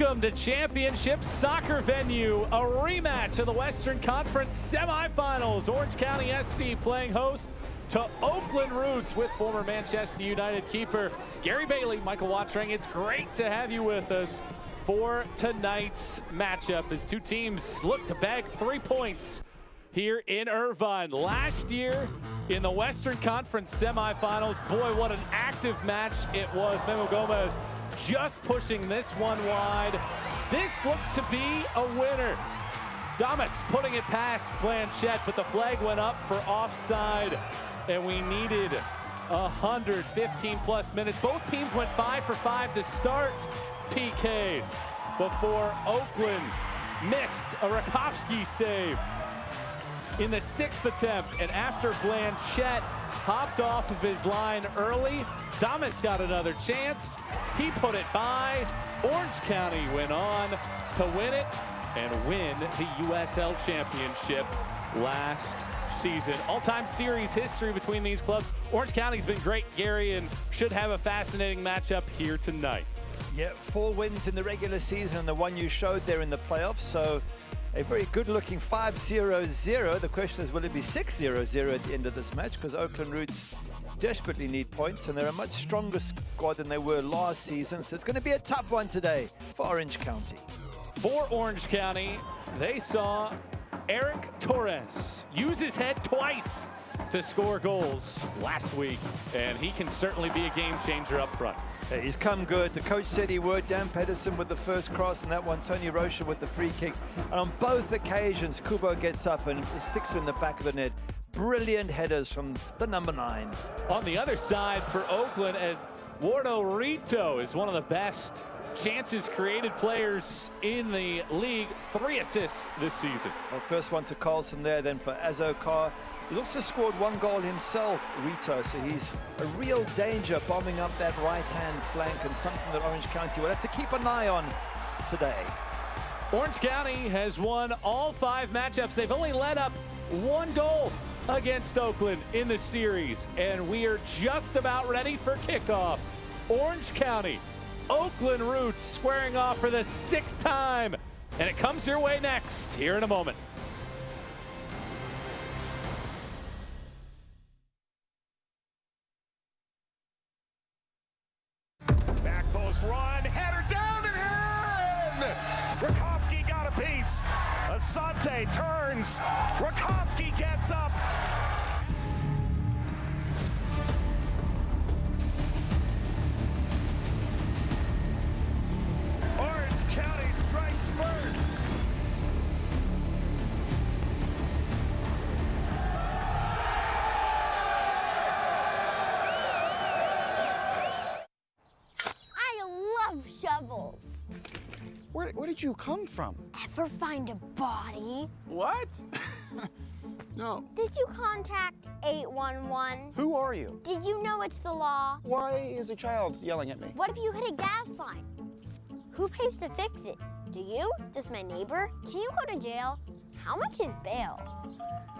Welcome to Championship Soccer Venue, a rematch of the Western Conference semifinals. Orange County SC playing host to Oakland Roots with former Manchester United keeper Gary Bailey. Michael Watring, it's great to have you with us for tonight's matchup as two teams look to bag 3 points here in Irvine. Last year in the Western Conference semifinals, boy, what an active match it was. Memo Gomez just pushing this one wide. This looked to be a winner. Damas putting it past Blanchette, but the flag went up for offside, and we needed 115 plus minutes. Both teams went 5 for 5 to start PKs before Oakland missed a Rakowski save in the 6th attempt, and after Blanchette hopped off of his line early, Damas got another chance. He put it by. Orange County went on to win it and win the USL Championship last season. All-time series history between these clubs. Orange County's been great, Gary, and should have a fascinating matchup here tonight. Yeah, 4 wins in the regular season and the one you showed there in the playoffs. So a very good-looking 5-0-0. The question is, will it be 6-0-0 at the end of this match? Because Oakland Roots desperately need points, and they're a much stronger squad than they were last season. So it's going to be a tough one today for Orange County. For Orange County, they saw Eric Torres use his head twice to score goals last week, and he can certainly be a game changer up front. Yeah, he's come good. The coach said he would. Dan Pedersen with the first cross, and that one Tony Rocha with the free kick. And on both occasions, Kubo gets up and sticks it in the back of the net. Brilliant headers from the number 9. On the other side for Oakland, Eduardo Rito is one of the best chances created players in the league. 3 assists this season. Well, first one to Carlson there, then for Azokar. He's also scored 1 goal himself, Rito, so he's a real danger bombing up that right-hand flank, and something that Orange County will have to keep an eye on today. Orange County has won all 5 matchups. They've only let up 1 goal against Oakland in the series, and we are just about ready for kickoff. Orange County, Oakland Roots squaring off for the 6th time, and it comes your way next here in a moment. Back post run, header down and in! Rakowski got a piece. Asante turns. Rakowski gets up. Orange County strikes first. I love shovels. Where did you come from? Ever find a body? What? No. Did you contact 811? Who are you? Did you know it's the law? Why is a child yelling at me? What if you hit a gas line? Who pays to fix it? Do you? Does my neighbor? Can you go to jail? How much is bail?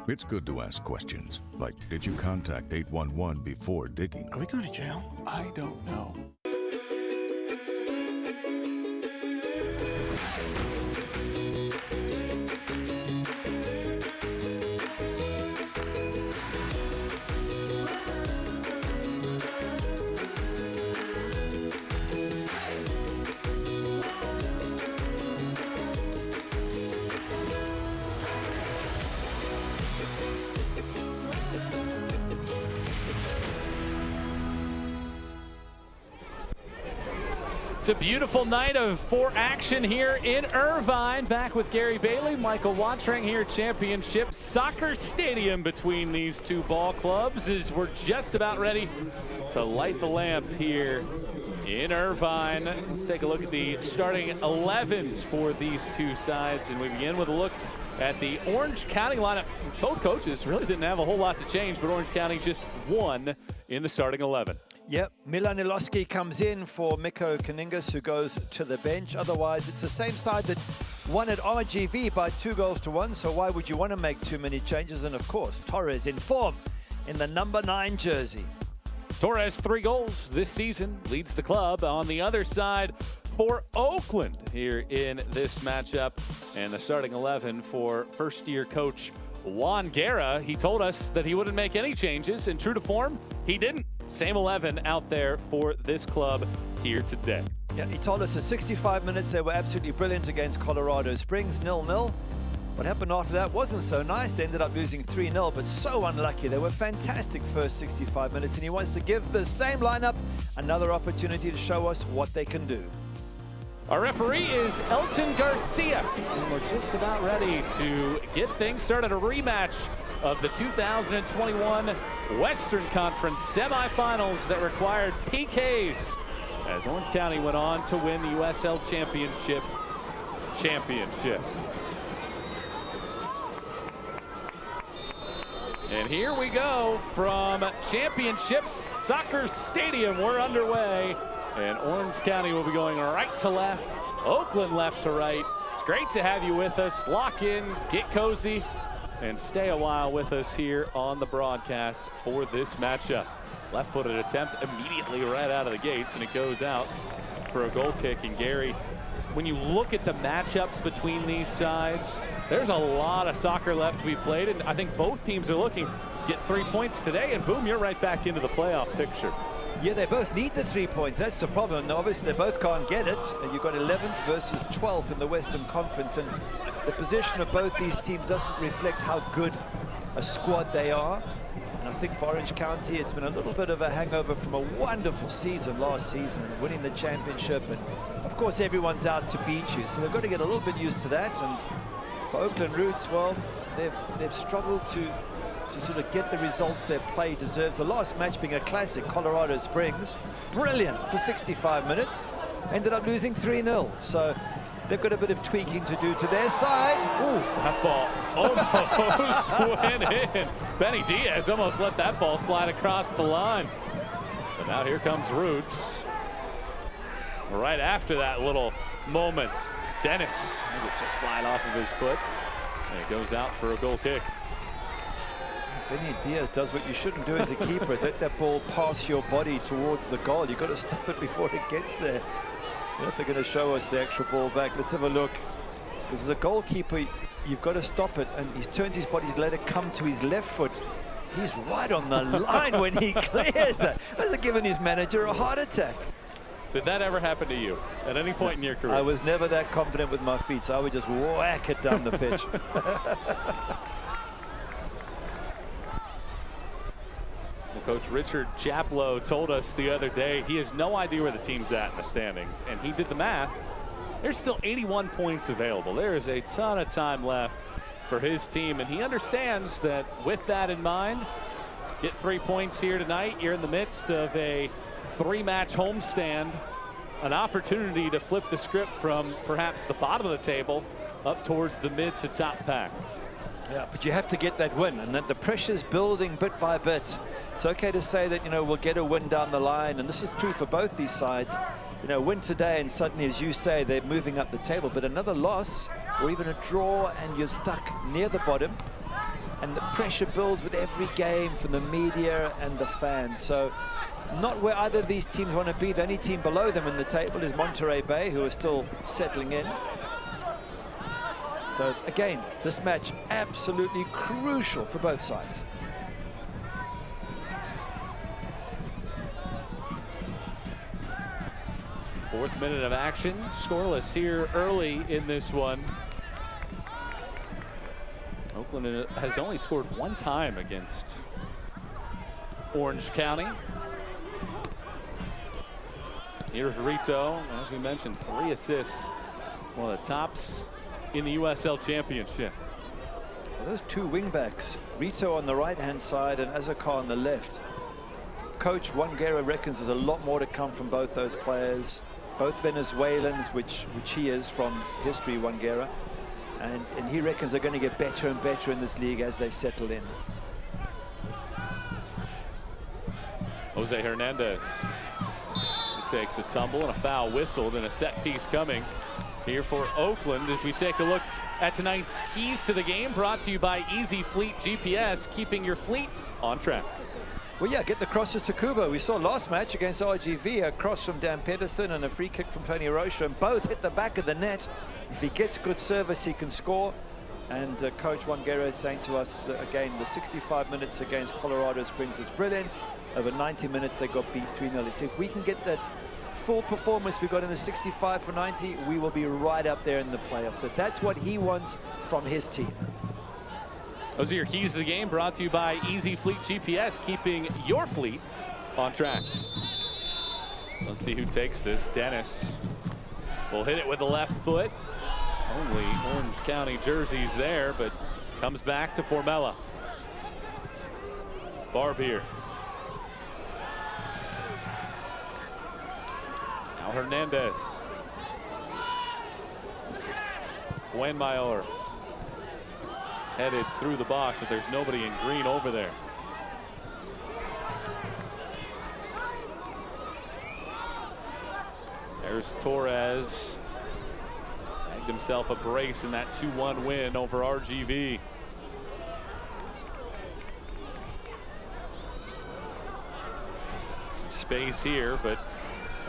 It's good to ask questions, like, did you contact 811 before digging? Are we going to jail? I don't know. It's a beautiful night for action here in Irvine. Back with Gary Bailey, Michael Watring here at Championship Soccer Stadium between these two ball clubs as we're just about ready to light the lamp here in Irvine. Let's take a look at the starting 11s for these two sides, and we begin with a look at the Orange County lineup. Both coaches really didn't have a whole lot to change, but Orange County just won in the starting 11. Yep, Milan Iloski comes in for Mikko Kaningas, who goes to the bench. Otherwise, it's the same side that won at RGV by 2-1, so why would you want to make too many changes? And of course, Torres in form in the number 9 jersey. Torres, 3 goals this season, leads the club. On the other side, for Oakland here in this matchup. And the starting 11 for first-year coach Juan Guerra. He told us that he wouldn't make any changes, and true to form, he didn't. Same 11 out there for this club here today. Yeah, he told us at 65 minutes they were absolutely brilliant against Colorado Springs, 0-0. What happened after that wasn't so nice. They ended up losing 3-0, but so unlucky. They were fantastic first 65 minutes, and he wants to give the same lineup another opportunity to show us what they can do. Our referee is Elton Garcia, and we're just about ready to get things started. A rematch of the 2021 Western Conference semifinals that required PKs as Orange County went on to win the USL Championship. And here we go from Championship Soccer Stadium. We're underway, and Orange County will be going right to left, Oakland left to right. It's great to have you with us. Lock in, get cozy, and stay a while with us here on the broadcast for this matchup. Left-footed attempt immediately right out of the gates, and it goes out for a goal kick. And Gary, when you look at the matchups between these sides, there's a lot of soccer left to be played, and I think both teams are looking to get 3 points today, and boom, you're right back into the playoff picture. Yeah, they both need the 3 points. That's the problem. Now, obviously, they both can't get it. And you've got 11th versus 12th in the Western Conference, and the position of both these teams doesn't reflect how good a squad they are. And I think for Orange County, it's been a little bit of a hangover from a wonderful season last season, winning the championship. And of course, everyone's out to beat you, so they've got to get a little bit used to that. And for Oakland Roots, well, they've struggled to sort of get the results their play deserves. The last match being a classic, Colorado Springs, brilliant for 65 minutes, ended up losing 3-0. So they've got a bit of tweaking to do to their side. Ooh, that ball almost went in. Benny Diaz almost let that ball slide across the line. But now here comes Roots. Right after that little moment, Dennis has it just slide off of his foot, and it goes out for a goal kick. Benny Diaz does what you shouldn't do as a keeper, let that ball pass your body towards the goal. You've got to stop it before it gets there. I don't know if they're going to show us the actual ball back. Let's have a look. Because as a goalkeeper, you've got to stop it, and he turns his body to let it come to his left foot. He's right on the line when he clears that. That's giving his manager a heart attack. Did that ever happen to you at any point in your career? I was never that confident with my feet, so I would just whack it down the pitch. Well, Coach Richard Japlow told us the other day he has no idea where the team's at in the standings, and he did the math. There's still 81 points available. There is a ton of time left for his team, and he understands that with that in mind, get 3 points here tonight. You're in the midst of a 3-match homestand, an opportunity to flip the script from perhaps the bottom of the table up towards the mid to top pack. Yeah, but you have to get that win, and that the pressure's building bit by bit. It's okay to say that, you know, we'll get a win down the line, and this is true for both these sides. You know, win today, and suddenly, as you say, they're moving up the table. But another loss, or even a draw, and you're stuck near the bottom. And the pressure builds with every game from the media and the fans. So, not where either of these teams want to be. The only team below them in the table is Monterey Bay, who are still settling in. So again, this match absolutely crucial for both sides. Fourth minute of action, scoreless here early in this one. Oakland has only scored one time against Orange County. Here's Rito, as we mentioned, 3 assists, one of the tops in the USL Championship. Well, those two wingbacks, Rito on the right-hand side and Azakar on the left. Coach Juan Guerra reckons there's a lot more to come from both those players. Both Venezuelans, which he is from history, Juan Guerra. And he reckons they're going to get better and better in this league as they settle in. Jose Hernandez. He takes a tumble and a foul whistled, and a set piece coming here for Oakland as we take a look at tonight's keys to the game, brought to you by Easy Fleet GPS, keeping your fleet on track. Well, yeah, get the crosses to Kubo. We saw last match against RGV, a cross from Dan Pedersen and a free kick from Tony Rocha, and both hit the back of the net. If he gets good service, he can score. And Coach Wangera is saying to us that, again, the 65 minutes against Colorado Springs was brilliant. Over 90 minutes, they got beat 3-0. He said, if we can get that full performance we got in the 65 for 90, we will be right up there in the playoffs. So that's what he wants from his team. Those are your keys to the game, brought to you by Easy Fleet GPS, keeping your fleet on track. So let's see who takes this. Dennis will hit it with the left foot. Only Orange County jerseys there, but comes back to Formella. Barb here. Now Hernandez. Fuenmayor headed through the box, but there's nobody in green over there. There's Torres. Bagged himself a brace in that 2-1 win over RGV. Some space here, but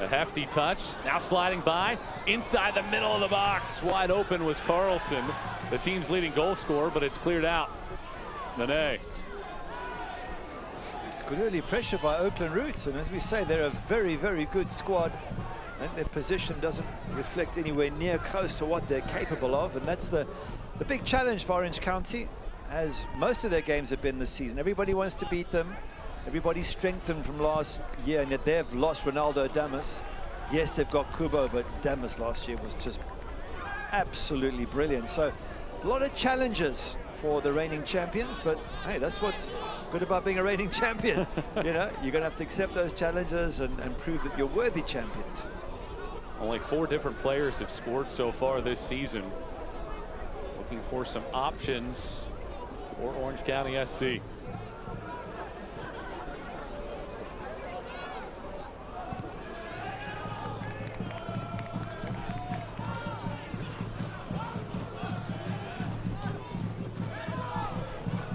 a hefty touch. Now sliding by inside the middle of the box. Wide open was Carlson, the team's leading goal scorer, but it's cleared out. Nene. It's good early pressure by Oakland Roots, and as we say, they're a very, very good squad. And their position doesn't reflect anywhere near close to what they're capable of, and that's the big challenge for Orange County, as most of their games have been this season. Everybody wants to beat them. Everybody's strengthened from last year, and yet they've lost Ronaldo Damas. Yes, they've got Kubo, but Damas last year was just absolutely brilliant. So a lot of challenges for the reigning champions, but hey, that's what's good about being a reigning champion. You know, you're going to have to accept those challenges and prove that you're worthy champions. Only 4 different players have scored so far this season. Looking for some options for Orange County SC.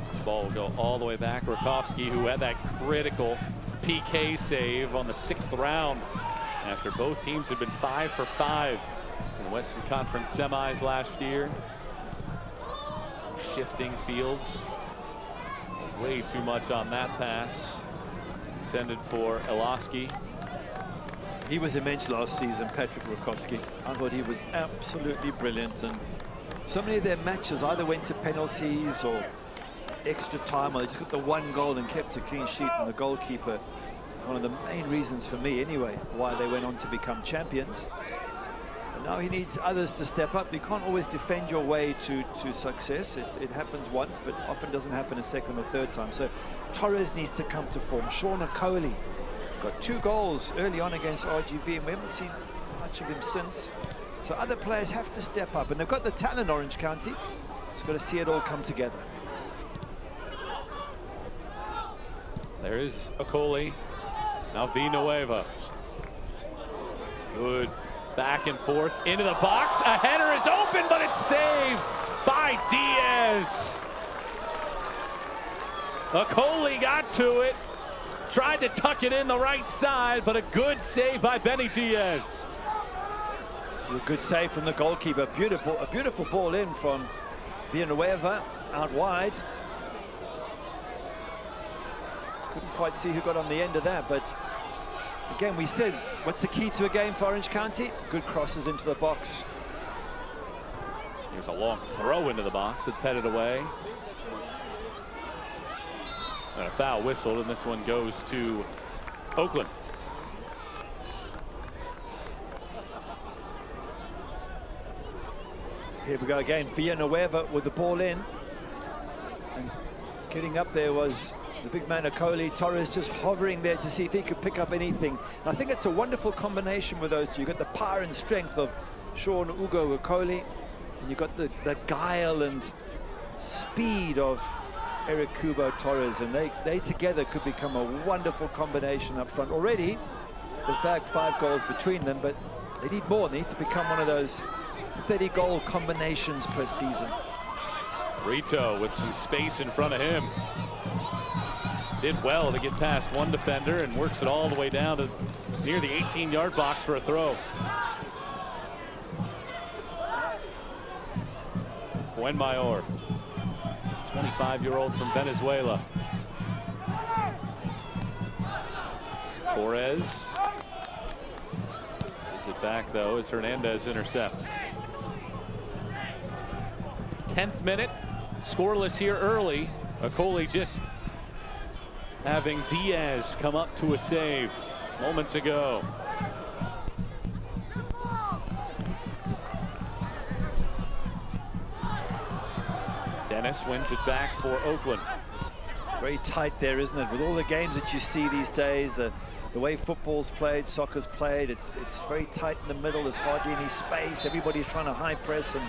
This ball will go all the way back. Rakowski, who had that critical PK save on the 6th round, after both teams had been 5 for 5 in the Western Conference semis last year. Shifting fields. Way too much on that pass. Intended for Eloski. He was immense last season, Patrick Rakowski. I thought he was absolutely brilliant, and so many of their matches either went to penalties or extra time, or they just got the 1 goal and kept a clean sheet, and the goalkeeper, one of the main reasons for me anyway why they went on to become champions. But now he needs others to step up. You can't always defend your way to success. It happens once, but often doesn't happen a second or third time. So Torres needs to come to form. Sean Okoli got 2 goals early on against RGV, and we haven't seen much of him since. So other players have to step up, and they've got the talent, Orange County. Just got to see it all come together. There is Okoli. Now Villanueva. Good back and forth into the box. A header is open, but it's saved by Diaz. Okoli got to it. Tried to tuck it in the right side, but a good save by Benny Diaz. This is a good save from the goalkeeper. A beautiful ball in from Villanueva out wide. Couldn't quite see who got on the end of that, but again, we said, what's the key to a game for Orange County? Good crosses into the box. Here's a long throw into the box. It's headed away. And a foul whistled, and this one goes to Oakland. Here we go again. Villanueva with the ball in. And getting up there was the big man Okoli. Torres just hovering there to see if he could pick up anything. And I think it's a wonderful combination with those two. You've got the power and strength of Sean Ugo Okoli, and you've got the guile and speed of Eric Kubo Torres, and they together could become a wonderful combination up front. Already, they've bagged 5 goals between them, but they need more. They need to become one of those 30-goal combinations per season. Rito with some space in front of him. Did well to get past one defender and works it all the way down to near the 18-yard box for a throw. Fuenmayor, 25-year-old from Venezuela. Torres gives it back though as Hernandez intercepts. 10th minute, scoreless here early. Okoli just having Diaz come up to a save moments ago. Dennis wins it back for Oakland. Very tight there, isn't it? With all the games that you see these days, the way football's played, soccer's played, it's very tight in the middle. There's hardly any space. Everybody's trying to high press and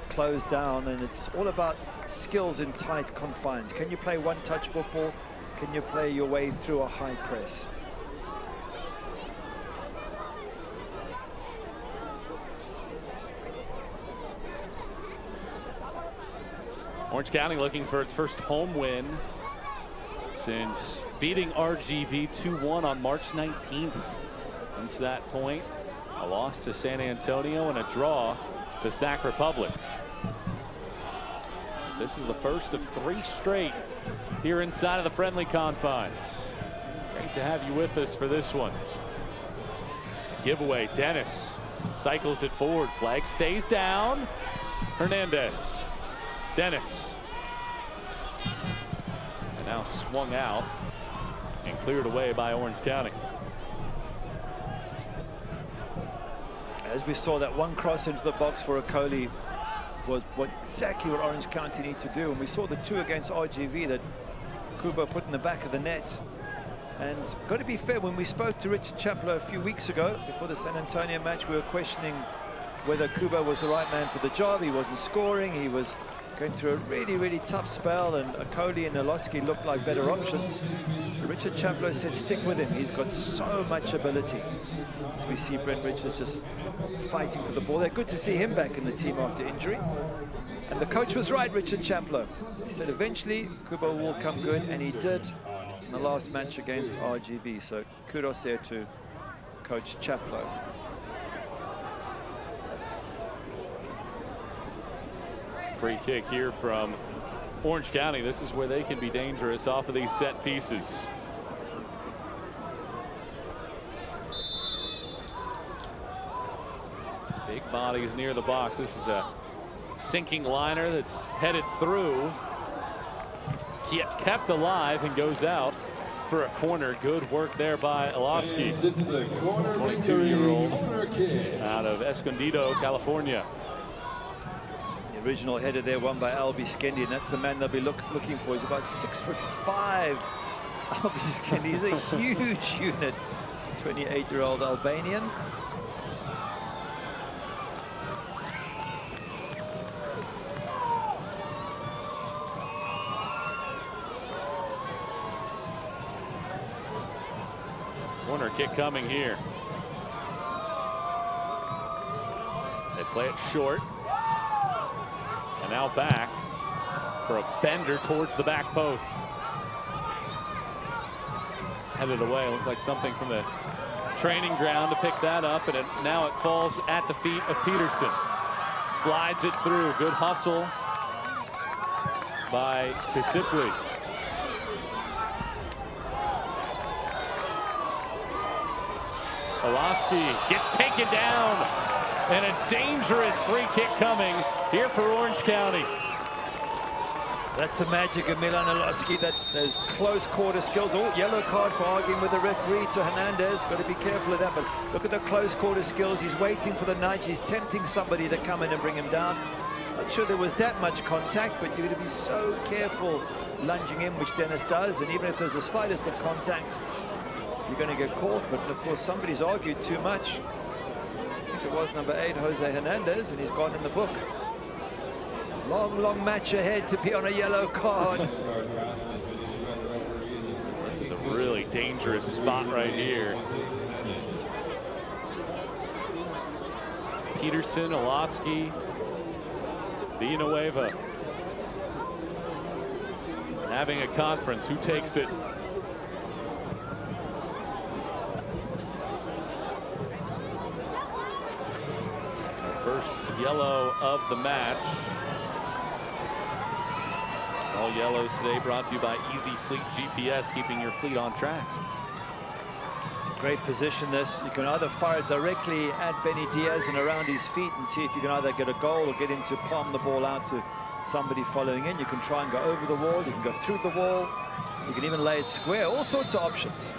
close down, and it's all about skills in tight confines. Can you play one-touch football? Can you play your way through a high press? Orange County looking for its first home win since beating RGV 2-1 on March 19th. Since that point, a loss to San Antonio and a draw to Sac Republic. This is the first of 3 straight here inside of the friendly confines. Great to have you with us for this one. Giveaway, Dennis cycles it forward. Flag stays down. Hernandez. Dennis. And now swung out and cleared away by Orange County. As we saw, that one cross into the box for Okoli was exactly what Orange County need to do. And we saw the 2 against RGV that Kubo put in the back of the net. And got to be fair, when we spoke to Richard Chaplow a few weeks ago before the San Antonio match, we were questioning whether Kubo was the right man for the job. He wasn't scoring. He was going through a really, really tough spell, and Okoli and Noloski looked like better options. But Richard Chaplow said stick with him. He's got so much ability. As we see Brent Richards just fighting for the ball. They're good to see him back in the team after injury. And the coach was right, Richard Chaplow. He said eventually Kubo will come good, and he did in the last match against RGV. So kudos there to Coach Chaplow. Free kick here from Orange County. This is where they can be dangerous off of these set pieces. Big bodies near the box. This is a sinking liner that's headed through. Kept alive and goes out for a corner. Good work there by Oloski, 22-year-old out of Escondido, California. Original header there, won by Albi Skendi, and that's the man they'll be looking for. He's about 6'5". Albi Skendi is a huge unit. 28-year-old Albanian. Corner kick coming here. They play it short. And now back for a bender towards the back post. Headed away. Looks like something from the training ground to pick that up. And now it falls at the feet of Peterson. Slides it through. Good hustle by Kisipli. Oloski gets taken down. And a dangerous free kick coming here for Orange County. That's the magic of Milan Oloski, that those close quarter skills. Oh, yellow card for arguing with the referee to Hernandez. Got to be careful of that, but look at the close quarter skills. He's waiting for the nudge. He's tempting somebody to come in and bring him down. Not sure there was that much contact, but you're going to be so careful lunging in, which Dennis does. And even if there's the slightest of contact, you're going to get called for it. And of course, somebody's argued too much. I think it was number 8, Jose Hernandez, and he's gone in the book. Long, long match ahead to be on a yellow card. This is a really dangerous spot right here. Peterson, Oloski, Villanueva having a conference. Who takes it yellow of the match. All yellows today brought to you by Easy Fleet GPS, keeping your fleet on track. It's a great position, this. You can either fire it directly at Benny Diaz and around his feet and see if you can either get a goal or get him to palm the ball out to somebody following in. You can try and go over the wall. You can go through the wall. You can even lay it square. All sorts of options.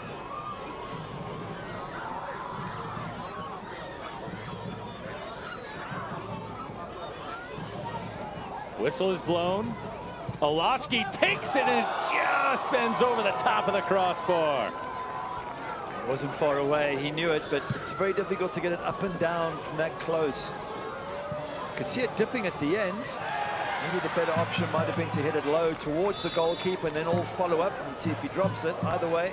Whistle is blown. Olaski takes it and it just bends over the top of the crossbar. It wasn't far away. He knew it, but it's very difficult to get it up and down from that close. You could see it dipping at the end. Maybe the better option might have been to hit it low towards the goalkeeper and then all follow up and see if he drops it. Either way,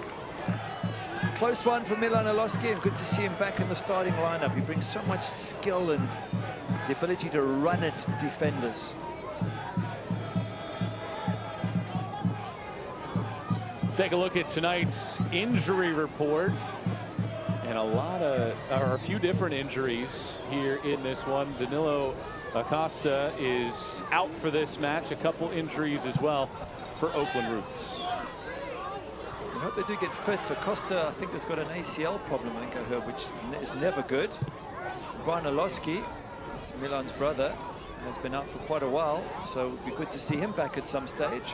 close one for Milan Olaski, and good to see him back in the starting lineup. He brings so much skill and the ability to run at defenders. Let's take a look at tonight's injury report. And a few different injuries here in this one. Danilo Acosta is out for this match. A couple injuries as well for Oakland Roots. I hope they do get fit. Acosta, I think, has got an ACL problem, I heard, which is never good. Brian Olaski, it's Milan's brother, has been out for quite a while, so it would be good to see him back at some stage.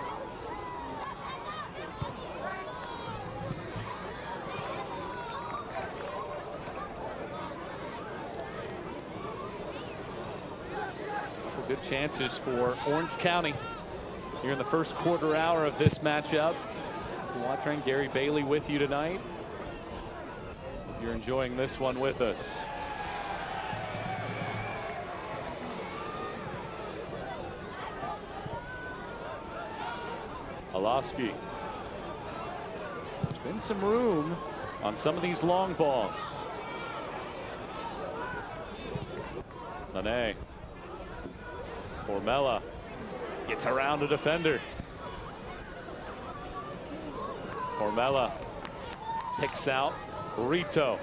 Good chances for Orange County here in the first quarter hour of this matchup. Watching Gary Bailey with you tonight. Hope you're enjoying this one with us. Olaski. There's been some room on some of these long balls. Nane. Formella gets around a defender. Formella picks out Rito.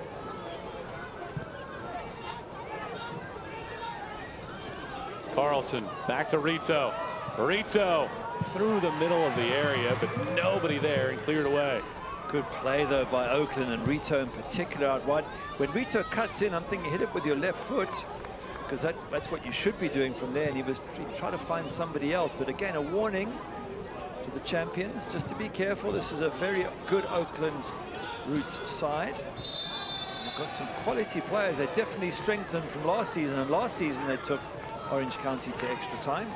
Carlson back to Rito. Rito through the middle of the area, but nobody there and cleared away. Good play, though, by Oakland and Rito in particular out wide. When Rito cuts in, I'm thinking hit it with your left foot, because that's what you should be doing from there, and he was trying to find somebody else. But again, a warning to the champions, just to be careful. This is a very good Oakland Roots side. They've got some quality players. They definitely strengthened from last season, and last season they took Orange County to extra time.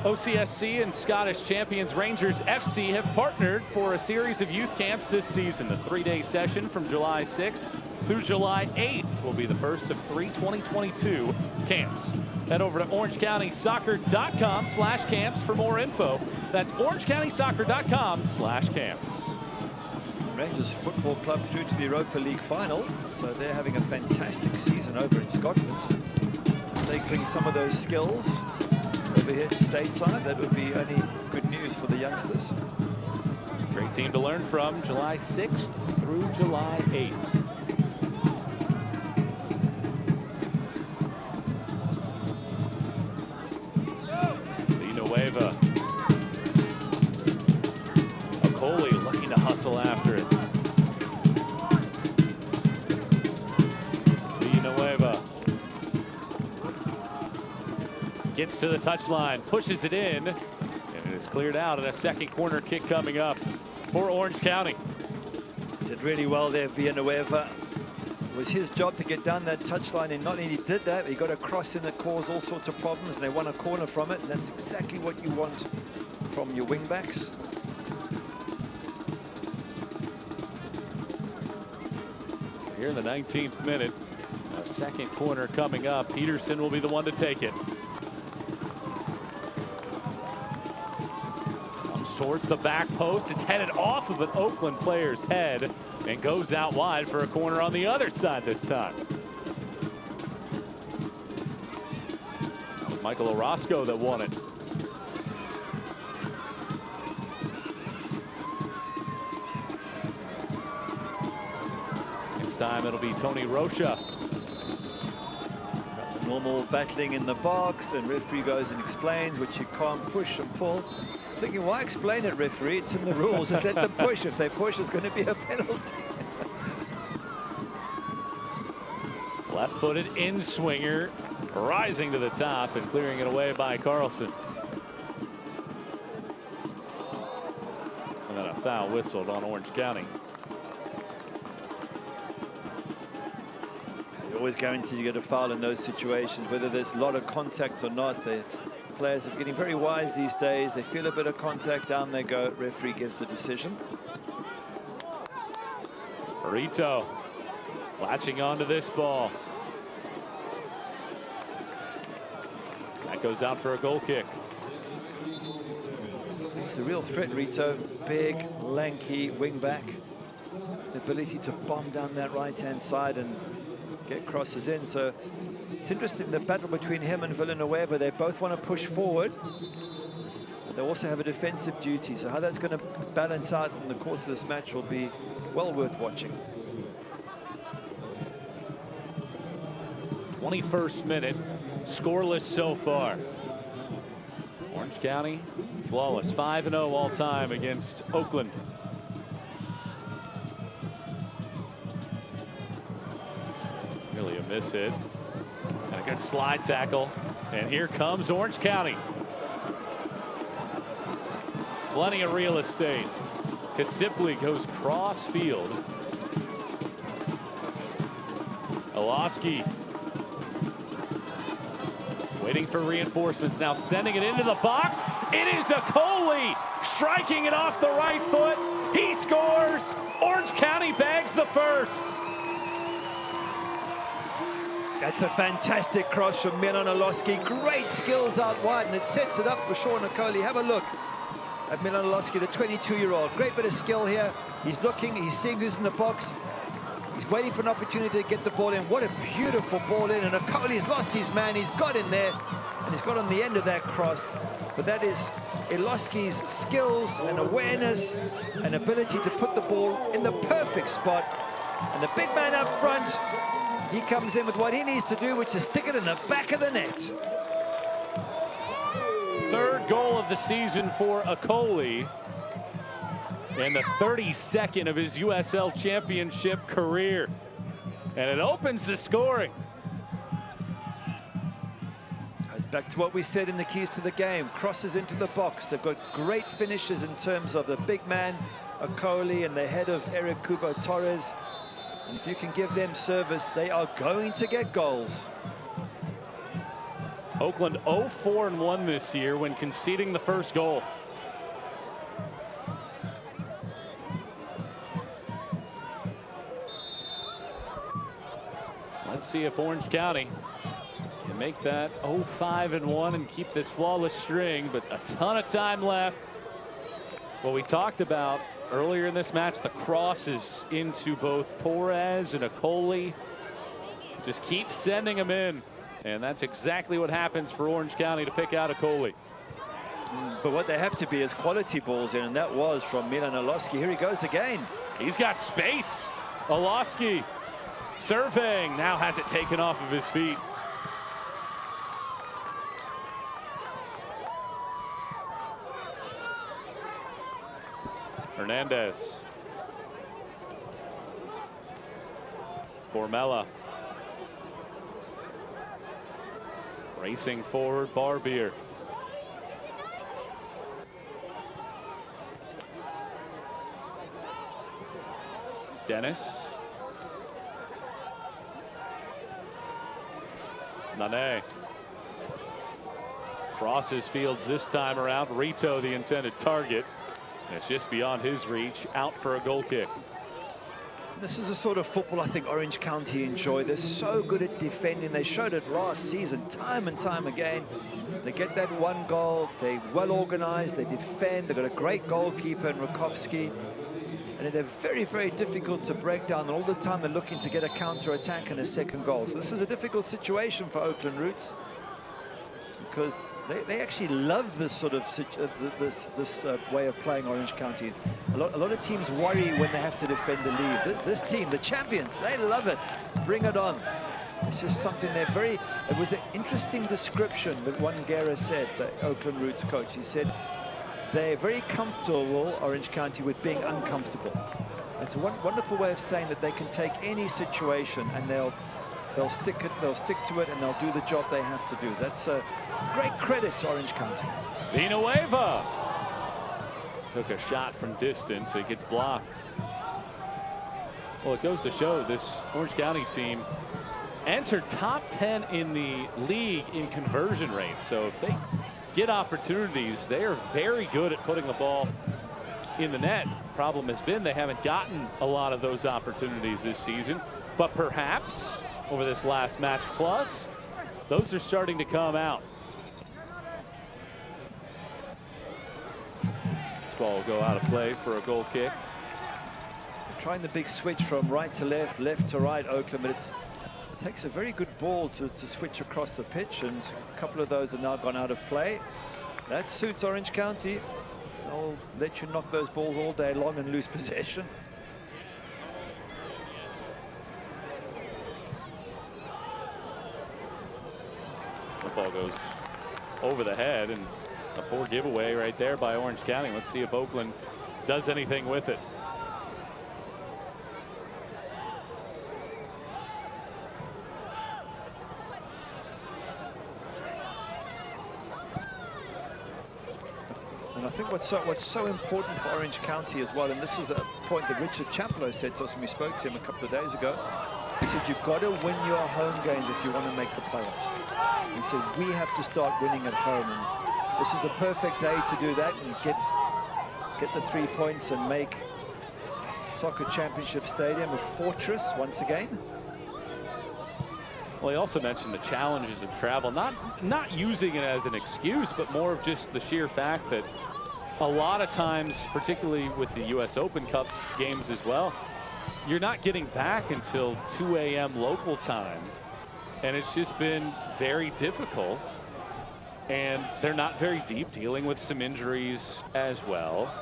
OCSC and Scottish champions Rangers FC have partnered for a series of youth camps this season. The 3-day session from July 6th through July 8th will be the first of 3 2022 camps. Head over to orangecountysoccer.com/camps for more info. That's orangecountysoccer.com/camps. Rangers Football Club through to the Europa League final, so they're having a fantastic season over in Scotland. They bring some of those skills over here to stateside. That would be only good news for the youngsters. Great team to learn from. July 6th through July 8th. Villanueva. Okoli looking to hustle after it. Villanueva gets to the touchline, pushes it in, and it is cleared out, and a second corner kick coming up for Orange County. Did really well there, Villanueva. It was his job to get down that touchline, and not only did that, he got a cross in that caused all sorts of problems, and they won a corner from it, and that's exactly what you want from your wingbacks. So here in the 19th minute, a second corner coming up. Peterson will be the one to take it. Towards the back post. It's headed off of an Oakland player's head and goes out wide for a corner on the other side this time. Michael Orozco that won it. time it'll be Tony Rocha. Normal battling in the box, and referee goes and explains, which you can't push and pull. Thinking, why explain it, referee? It's in the rules. Just let them push. If they push, it's going to be a penalty. Left-footed in-swinger, rising to the top and clearing it away by Carlson. And then a foul whistled on Orange County. You're always guaranteed to get a foul in those situations, whether there's a lot of contact or not. The players are getting very wise these days. They feel a bit of contact, down they go. Referee gives the decision. Rito latching onto this ball. That goes out for a goal kick. He's a real threat, Rito. Big, lanky wing-back. The ability to bomb down that right-hand side and get crosses in. So it's interesting, the battle between him and Villanueva. They both want to push forward. They also have a defensive duty. So how that's going to balance out in the course of this match will be well worth watching. 21st minute, scoreless so far. Orange County, flawless, 5-0 all time against Oakland. Really a miss hit. And a good slide tackle. And here comes Orange County. Plenty of real estate. Kasipli goes cross field. Olowski waiting for reinforcements, now sending it into the box. It is Okoli striking it off the right foot. He scores. Orange County bags the first. That's a fantastic cross from Milan Olowski. Great skills out wide, and it sets it up for Sean Okoli. Have a look at Milan Olowski, the 22-year-old. Great bit of skill here. He's looking, he's seeing who's in the box. He's waiting for an opportunity to get the ball in. What a beautiful ball in. And Okoli's lost his man. He's got in there, and he's got on the end of that cross. But that is Olowski's skills and awareness and ability to put the ball in the perfect spot. And the big man up front, he comes in with what he needs to do, which is stick it in the back of the net. Third goal of the season for Okoli. And the 32nd of his USL Championship career. And it opens the scoring. Goes back to what we said in the keys to the game. Crosses into the box. They've got great finishes in terms of the big man, Okoli, and the head of Eric Kubo Torres. And if you can give them service, they are going to get goals. Oakland 0-4-1 this year when conceding the first goal. Let's see if Orange County can make that 0-5-1 and keep this flawless string, but a ton of time left. Well, we talked about earlier in this match the crosses into both Torres and Okoli. Just keep sending them in, and that's exactly what happens for Orange County to pick out Okoli. But what they have to be is quality balls in, and that was from Milan Olowski. Here he goes again. He's got space. Olowski surveying, now has it taken off of his feet. Hernandez. Formella. Racing forward, Barbier. Dennis. Nane. Crosses fields this time around. Rito, the intended target. And it's just beyond his reach, out for a goal kick. This is the sort of football I think Orange County enjoy. They're so good at defending. They showed it last season time and time again. They get that one goal. They're well organized. They defend. They've got a great goalkeeper in Rakovsky. And they're very, very difficult to break down. And all the time they're looking to get a counter-attack and a second goal. So this is a difficult situation for Oakland Roots. because they actually love this sort of this way of playing Orange County. A lot of teams worry when they have to defend the lead. This team, the champions, they love it. Bring it on. It's just something they're very... It was an interesting description that one Guerra said, the Oakland Roots coach. He said they're very comfortable, Orange County, with being uncomfortable. It's a wonderful way of saying that they can take any situation and they'll stick to it, and they'll do the job they have to do. That's a great credit to Orange County. Villanueva took a shot from distance. It gets blocked. Well, it goes to show this Orange County team entered top 10 in the league in conversion rate. So if they get opportunities, they are very good at putting the ball in the net. Problem has been they haven't gotten a lot of those opportunities this season, but perhaps over this last match plus, those are starting to come out. This ball will go out of play for a goal kick. They're trying the big switch from right to left, left to right, Oakland, but it takes a very good ball to switch across the pitch, and a couple of those have now gone out of play. That suits Orange County. They'll let you knock those balls all day long and lose possession. The ball goes over the head, and a poor giveaway right there by Orange County. Let's see if Oakland does anything with it. And I think what's so important for Orange County as well, and this is a point that Richard Chaplow said to us when we spoke to him a couple of days ago. He said, you've got to win your home games if you want to make the playoffs. He said, we have to start winning at home, and this is the perfect day to do that and get the 3 points and make Soccer Championship Stadium a fortress once again. Well, he also mentioned the challenges of travel, not using it as an excuse, but more of just the sheer fact that a lot of times, particularly with the U.S. Open Cup games as well, you're not getting back until 2 a.m. local time. And it's just been very difficult. And they're not very deep, dealing with some injuries as well.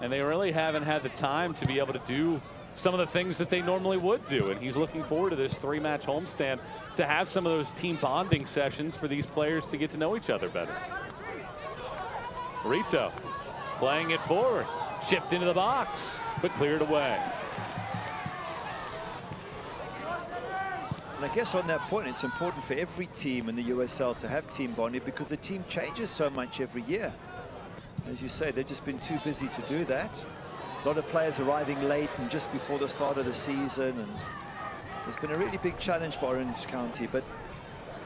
And they really haven't had the time to be able to do some of the things that they normally would do. And he's looking forward to this 3-match homestand to have some of those team bonding sessions for these players to get to know each other better. Rito playing it forward, chipped into the box, but cleared away. And I guess on that point, it's important for every team in the USL to have team bonding, because the team changes so much every year. As you say, they've just been too busy to do that. A lot of players arriving late and just before the start of the season, and it's been a really big challenge for Orange County. But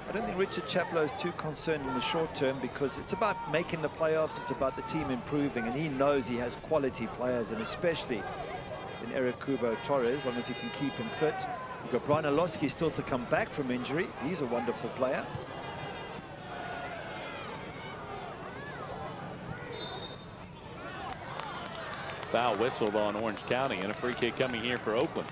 I don't think Richard Chaplow is too concerned in the short term, because it's about making the playoffs, it's about the team improving, and he knows he has quality players, and especially in Eric Kubo Torres, as long as he can keep him fit. You've got Brian Olowski still to come back from injury. He's a wonderful player. Foul whistled on Orange County, and a free kick coming here for Oakland.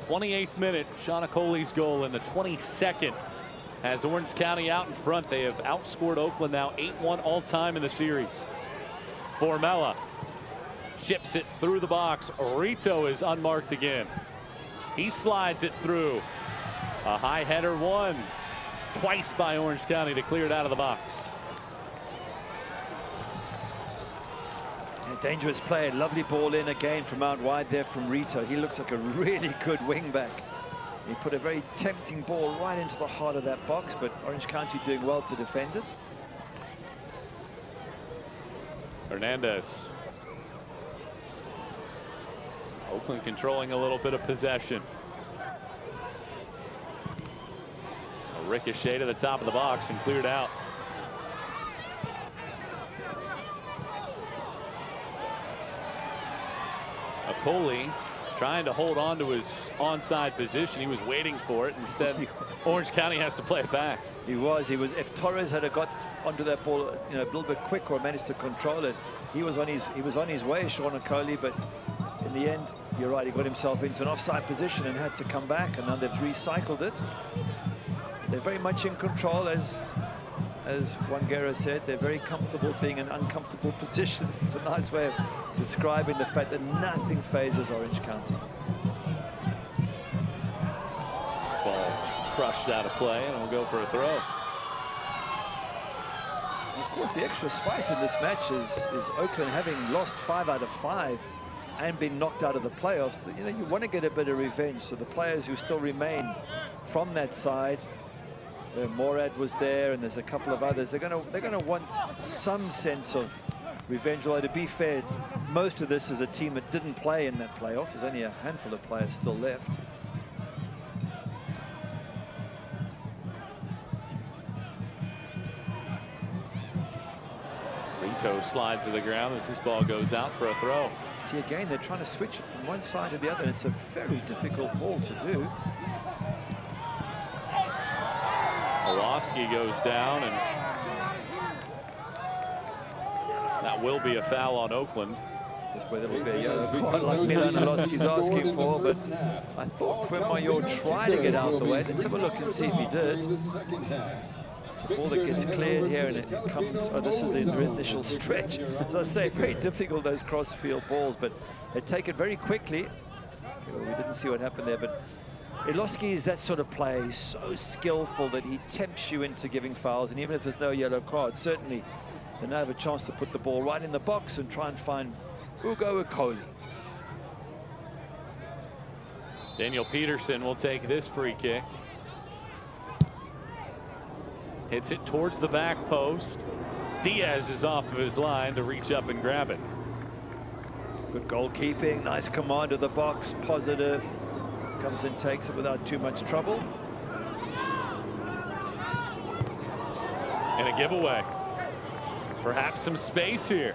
'28th minute, Sean Coley's goal, in the 22nd has Orange County out in front. They have outscored Oakland now 8-1 all time in the series. Formella chips it through the box. Rito is unmarked again. He slides it through. A high header won twice by Orange County to clear it out of the box. A dangerous play. Lovely ball in again from out wide there from Rito. He looks like a really good wing back. He put a very tempting ball right into the heart of that box, but Orange County doing well to defend it. Hernandez. Oakland controlling a little bit of possession. A ricochet to the top of the box and cleared out. Coley trying to hold on to his onside position. He was waiting for it. Instead, Orange County has to play it back. He was. If Torres had got onto that ball, you know, a little bit quicker or managed to control it, he was on his way, Sean Okoli. But in the end, you're right. He got himself into an offside position and had to come back. And now they've recycled it. They're very much in control, as Wangera said. They're very comfortable being in uncomfortable positions. It's a nice way of describing the fact that nothing phases Orange County. Ball crushed out of play, and we'll go for a throw. Of course, the extra spice in this match is Oakland having lost 5 out of 5 and been knocked out of the playoffs. You know, you want to get a bit of revenge. So the players who still remain from that side, Morad was there, and there's a couple of others. They're gonna want some sense of revenge. Although, to be fair, most of this is a team that didn't play in that playoff. There's only a handful of players still left. Lito slides to the ground as this ball goes out for a throw. See, again, they're trying to switch it from one side to the other. It's a very difficult ball to do. Pulaski goes down, and that will be a foul on Oakland. Just whether it will be a yellow card like Milan Pulaski's asking for, but I thought Fuenmayor tried to get out of the way. Let's have a look and see if he did. It's a ball that gets cleared here, and it comes. Oh, this is the initial stretch. As I say, very difficult, those cross-field balls, but they take it very quickly. Okay, well, we didn't see what happened there, but Iloski is that sort of player. He's so skillful that he tempts you into giving fouls, and even if there's no yellow card, certainly they now have a chance to put the ball right in the box and try and find Ugo Okoli. Daniel Peterson will take this free kick. Hits it towards the back post. Diaz is off of his line to reach up and grab it. Good goalkeeping, nice command of the box, positive. Comes and takes it without too much trouble. And a giveaway. Perhaps some space here.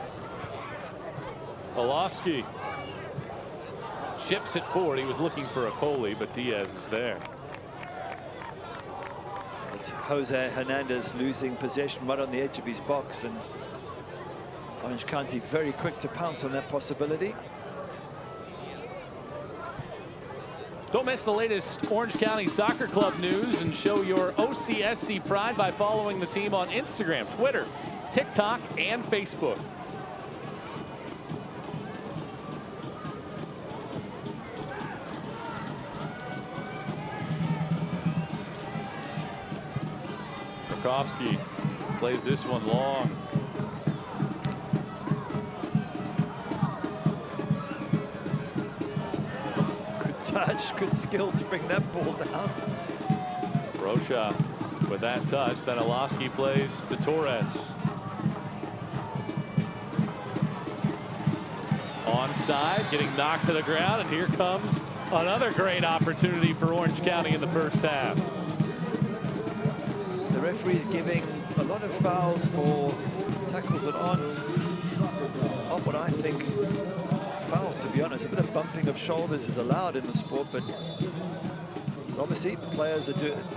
Pulaski chips it forward. He was looking for Okoli, but Diaz is there. It's Jose Hernandez losing possession right on the edge of his box, and Orange County very quick to pounce on that possibility. Don't miss the latest Orange County Soccer Club news and show your OCSC pride by following the team on Instagram, Twitter, TikTok, and Facebook. Rakowski plays this one long. Touch, good skill to bring that ball down. Rocha with that touch. Then Pulaski plays to Torres. Onside, getting knocked to the ground, and here comes another great opportunity for Orange County in the first half. The referee's giving a lot of fouls for tackles that aren't what I think fouls, to be honest. A bit of bumping of shoulders is allowed in the sport, but obviously players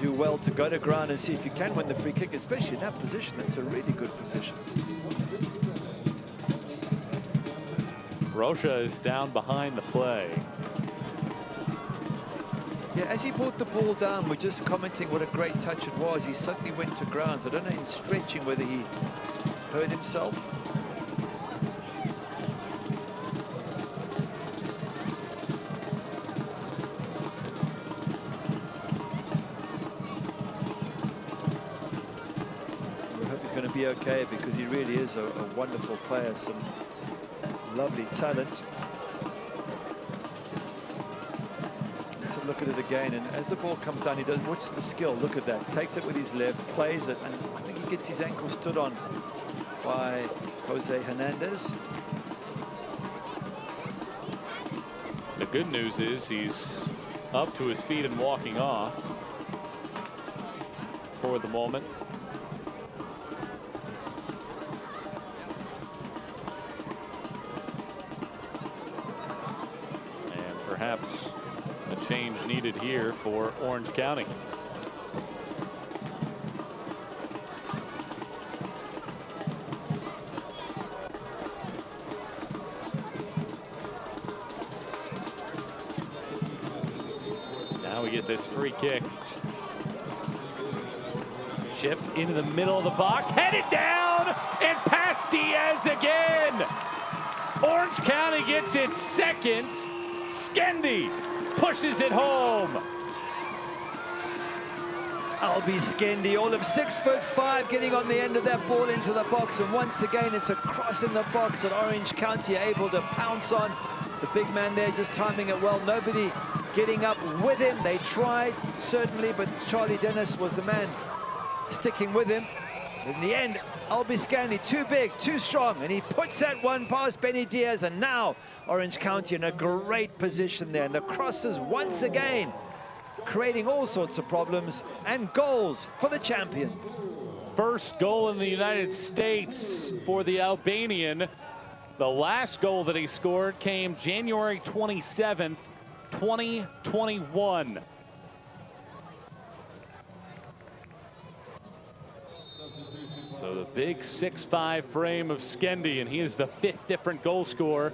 do well to go to ground and see if you can win the free kick, especially in that position. That's a really good position. Rocha is down behind the play. Yeah, as he brought the ball down, we're just commenting what a great touch it was. He suddenly went to ground. So I don't know in stretching whether he hurt himself. Going to be okay, because he really is a wonderful player, some lovely talent. Let's have a look at it again, and as the ball comes down, he does watch the skill. Look at that, takes it with his left, plays it, and I think he gets his ankle stood on by Jose Hernandez. The good news is he's up to his feet and walking off for the moment. perhaps a change needed here for Orange County. Now we get this free kick. Chipped into the middle of the box, headed down, and past Diaz again. Orange County gets its second. Skendi pushes it home. Albie Skendi, all of 6'5", getting on the end of that ball into the box, and once again it's a cross in the box that Orange County are able to pounce on. The big man there just timing it well. Nobody getting up with him. They tried, certainly, but Charlie Dennis was the man sticking with him. In the end, Albie Skendi, too big, too strong, and he puts that one past Benny Diaz, and now Orange County in a great position there. And the crosses once again creating all sorts of problems and goals for the champions. First goal in the United States for the Albanian. The last goal that he scored came January 27th, 2021. So the big 6'5" frame of Skendi, and he is the 5th different goal scorer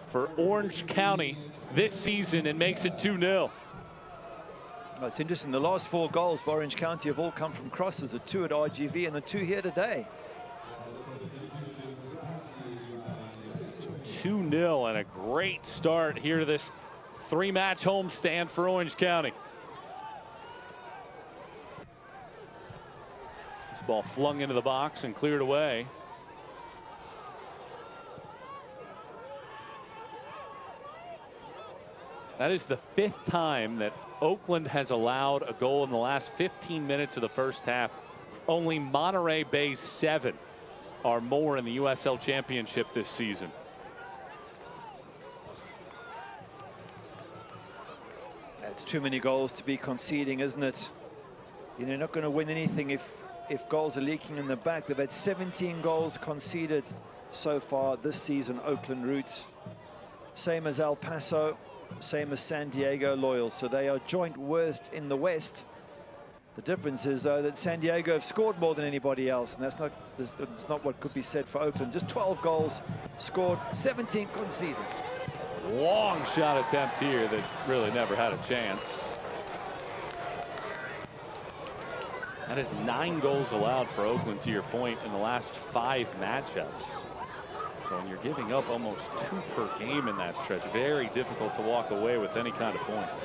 for Orange County this season, and makes it 2-0. Well, it's interesting, the last 4 goals for Orange County have all come from crosses, the 2 at RGV and the 2 here today. 2-0, and a great start here to this 3-match homestand for Orange County. This ball flung into the box and cleared away. That is the 5th time that Oakland has allowed a goal in the last 15 minutes of the first half. Only Monterey Bay's 7 are more in the USL Championship this season. That's too many goals to be conceding, isn't it? You're not going to win anything if goals are leaking in the back. They've had 17 goals conceded so far this season, Oakland Roots. Same as El Paso, same as San Diego Loyal. So they are joint worst in the West. The difference is, though, that San Diego have scored more than anybody else, and that's not what could be said for Oakland. Just 12 goals scored, 17 conceded. Long shot attempt here that really never had a chance. That is 9 goals allowed for Oakland, to your point, in the last 5 matchups. So when you're giving up almost 2 per game in that stretch, very difficult to walk away with any kind of points.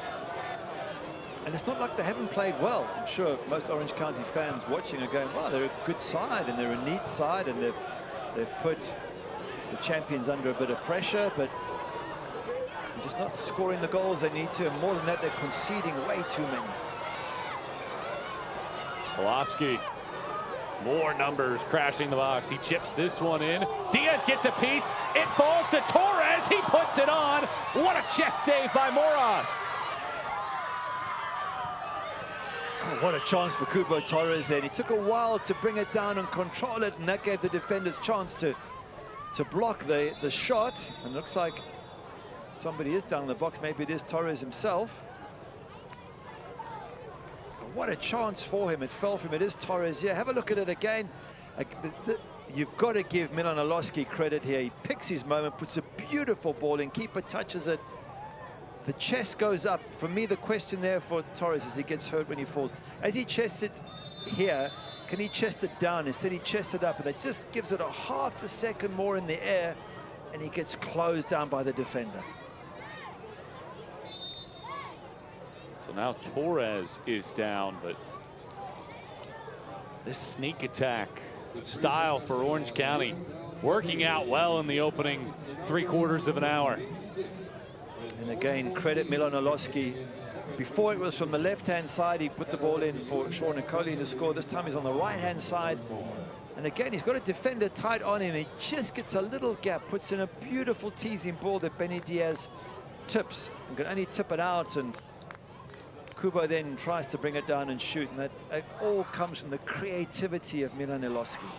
And it's not like they haven't played well. I'm sure most Orange County fans watching are going, well, they're a good side and they're a neat side, and they've put the champions under a bit of pressure, but they're just not scoring the goals they need to. And more than that, they're conceding way too many. Pulaski, more numbers crashing the box. He chips this one in. Diaz gets a piece. It falls to Torres. He puts it on. What a chest save by Moron. Oh, what a chance for Kubo Torres then. He took a while to bring it down and control it, and that gave the defenders chance to block the shot. And it looks like somebody is down in the box. Maybe it is Torres himself. What a chance for him. It fell from him. It is Torres. Yeah, have a look at it again. You've got to give Milan Oloski credit here. He picks his moment, puts a beautiful ball in. Keeper touches it. The chest goes up. For me, the question there for Torres is he gets hurt when he falls. As he chests it here, can he chest it down? Instead, he chests it up, and that just gives it a half a second more in the air, and he gets closed down by the defender. So now Torres is down, but this sneak attack style for Orange County working out well in the opening 3/4 of an hour. And again, credit Milan Oloski. Before it was from the left-hand side, he put the ball in for Sean Nicoli to score. This time he's on the right-hand side. And again, he's got a defender tight on him. He just gets a little gap, puts in a beautiful teasing ball that Benny Diaz tips. And can only tip it out, and Kubo then tries to bring it down and shoot. And that all comes from the creativity of Milan Oloski.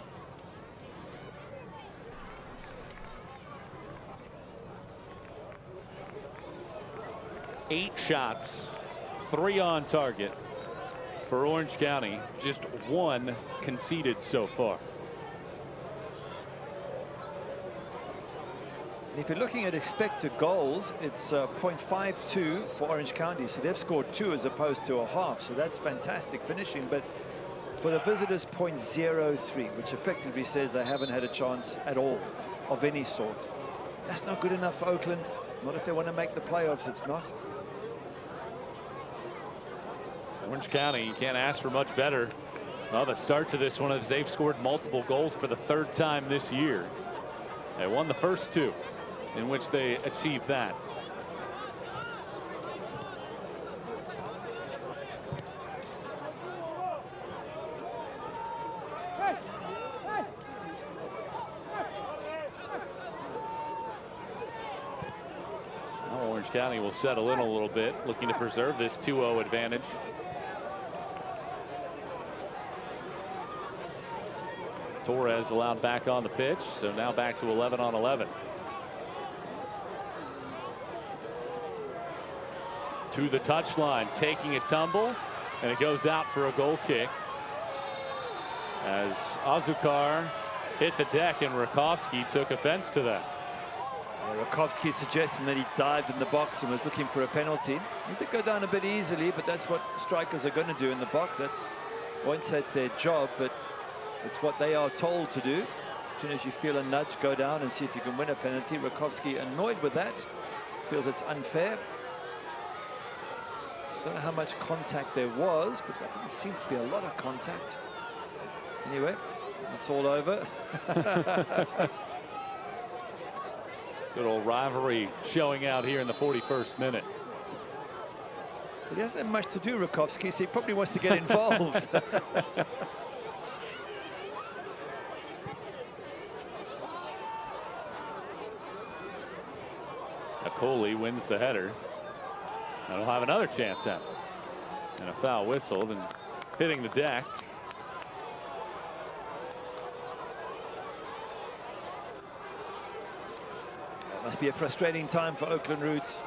8 shots, 3 on target for Orange County. Just 1 conceded so far. If you're looking at expected goals, it's 0.52 for Orange County. So they've scored 2 as opposed to a half. So that's fantastic finishing. But for the visitors, 0.03, which effectively says they haven't had a chance at all of any sort. That's not good enough for Oakland. Not if they want to make the playoffs, it's not. Orange County, you can't ask for much better of a start to this one as they've scored multiple goals for the 3rd time this year. They won the first 2 in which they achieved that. Now Orange County will settle in a little bit, looking to preserve this 2-0 advantage. Torres allowed back on the pitch, so now back to 11 on 11. To the touchline, taking a tumble, and it goes out for a goal kick as Azúcar hit the deck, and Rakovsky took offense to that. Rakovsky suggesting that he dived in the box and was looking for a penalty. He did go down a bit easily, but that's what strikers are going to do in the box. That's, I won't say it's their job, but it's what they are told to do. As soon as you feel a nudge, go down and see if you can win a penalty. Rakovsky annoyed with that, feels it's unfair. Don't know how much contact there was, but that didn't seem to be a lot of contact. Anyway, it's all over. Good old rivalry showing out here in the 41st minute. But he hasn't had much to do, Rakovsky, so he probably wants to get involved. Coley wins the header. And he'll have another chance at it. And a foul whistled and hitting the deck. It must be a frustrating time for Oakland Roots,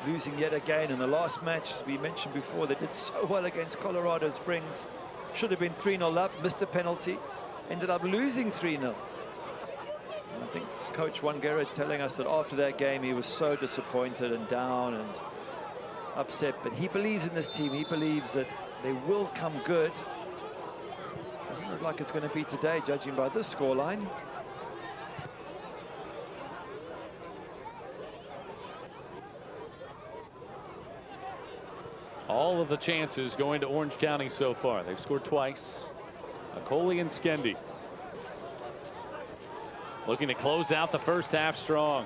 losing yet again. In the last match, as we mentioned before, they did so well against Colorado Springs. Should have been 3-0 up, missed a penalty, ended up losing 3-0. And I think Coach Wangera telling us that after that game he was so disappointed and down and upset, but he believes in this team. He believes that they will come good. Doesn't look like it's going to be today, judging by this scoreline. All of the chances going to Orange County so far. They've scored twice. Coley and Skendi looking to close out the first half strong.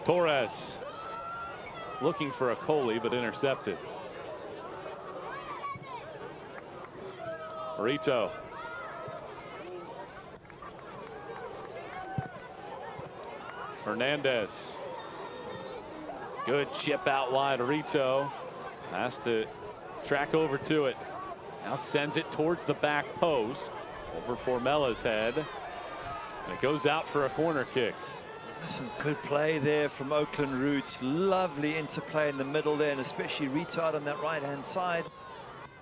Torres looking for a Coley, but intercepted. Rito. Hernandez. Good chip out wide. Rito has to track over to it. Now sends it towards the back post over Formella's head. And it goes out for a corner kick. Some good play there from Oakland Roots. Lovely interplay in the middle there, and especially Retard on that right-hand side.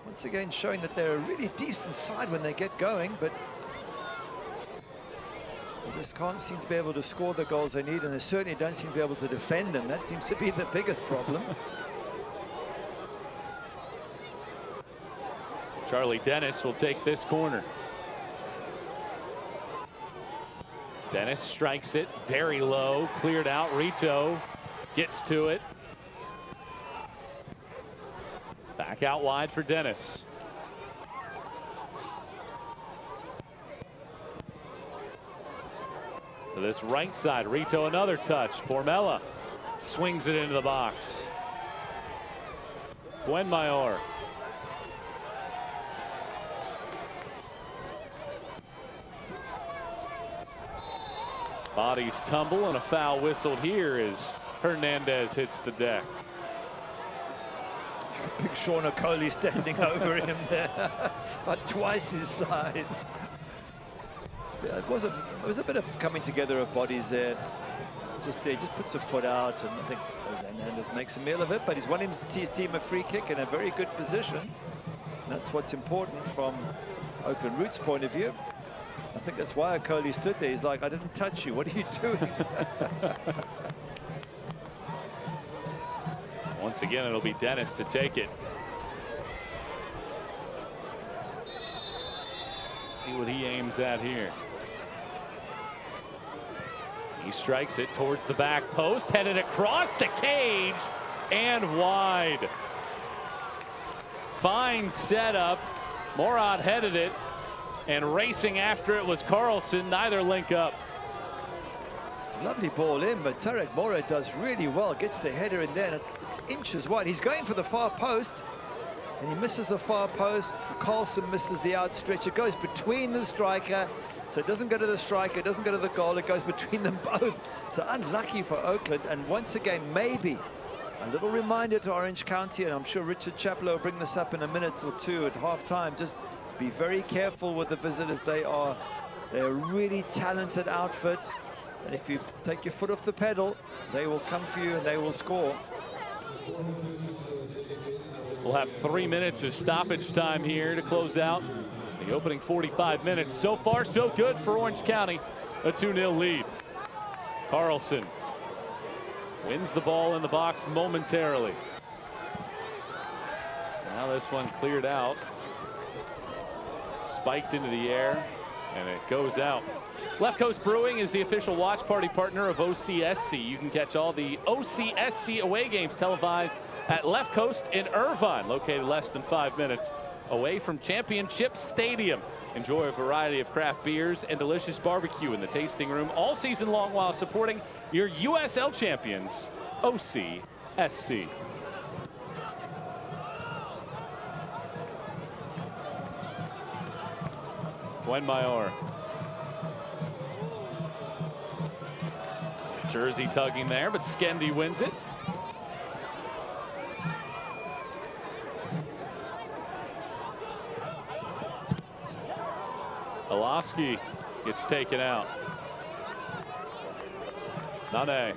Once again, showing that they're a really decent side when they get going, but they just can't seem to be able to score the goals they need, and they certainly don't seem to be able to defend them. That seems to be the biggest problem. Charlie Dennis will take this corner. Dennis strikes it very low, cleared out. Rito gets to it. Back out wide for Dennis. To this right side, Rito another touch. Formella swings it into the box. Fuenmayor. Bodies tumble and a foul whistled here as Hernandez hits the deck. Big Sean O'Coley standing over him there, about twice his size. Yeah, it was a bit of coming together of bodies there. just there, just puts a foot out, and I think Jose Hernandez makes a meal of it, but he's won his team a free kick in a very good position. And that's what's important from Oakland Roots' point of view. I think that's why Okoli stood there. He's like, I didn't touch you. What are you doing? Once again, it'll be Dennis to take it. Let's see what he aims at here. He strikes it towards the back post, headed across the cage and wide. Fine setup. Morad headed it, and racing after it was Carlson. Neither link up. It's a lovely ball in, but Tarek Morad does really well. Gets the header in there, and it's inches wide. He's going for the far post, and he misses the far post. Carlson misses the outstretch. It goes between the striker. So it doesn't go to the striker, it doesn't go to the goal, it goes between them both. So unlucky for Oakland, and once again, maybe a little reminder to Orange County, and I'm sure Richard Chaplow will bring this up in a minute or two at halftime. Just be very careful with the visitors. They're a really talented outfit, and if you take your foot off the pedal, they will come for you and they will score. We'll have 3 minutes of stoppage time here to close out the opening 45 minutes. So far, so good for Orange County. A 2-0 lead. Carlson wins the ball in the box momentarily. Now this one cleared out. Spiked into the air, and it goes out. Left Coast Brewing is the official watch party partner of OCSC. You can catch all the OCSC away games televised at Left Coast in Irvine, located less than 5 minutes away from Championship Stadium. Enjoy a variety of craft beers and delicious barbecue in the tasting room all season long while supporting your USL champions, OCSC. Fuenmayor. Jersey tugging there, but Skendi wins it. Alaski gets taken out. Nane.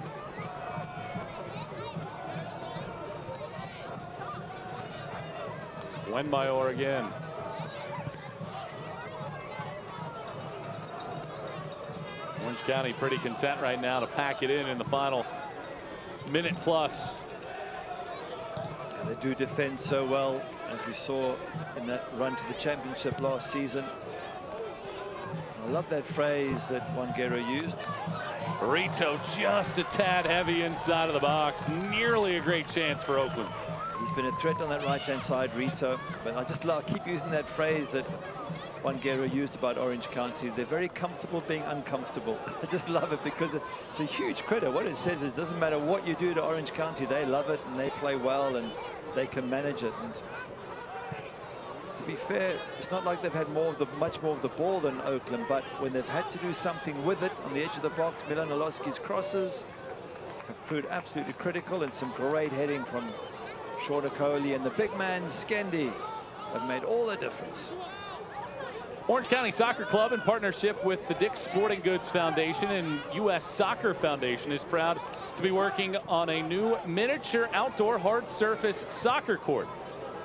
Fuenmayor again. Orange County pretty content right now to pack it in the final minute plus. And they do defend so well, as we saw in that run to the championship last season. I love that phrase that Wangero used. Rito just a tad heavy inside of the box. Nearly a great chance for Oakland. He's been a threat on that right-hand side, Rito. But I just keep using that phrase that Wangero used about Orange County. They're very comfortable being uncomfortable. I just love it because it's a huge credit. What it says is it doesn't matter what you do to Orange County, they love it and they play well and they can manage it. And to be fair, it's not like they've had much more of the ball than Oakland, but when they've had to do something with it on the edge of the box, Milan Oloski's crosses have proved absolutely critical, and some great heading from Sean Okoli, and the big man Skendi have made all the difference. Orange County Soccer Club, in partnership with the Dick's Sporting Goods Foundation and U.S. Soccer Foundation, is proud to be working on a new miniature outdoor hard surface soccer court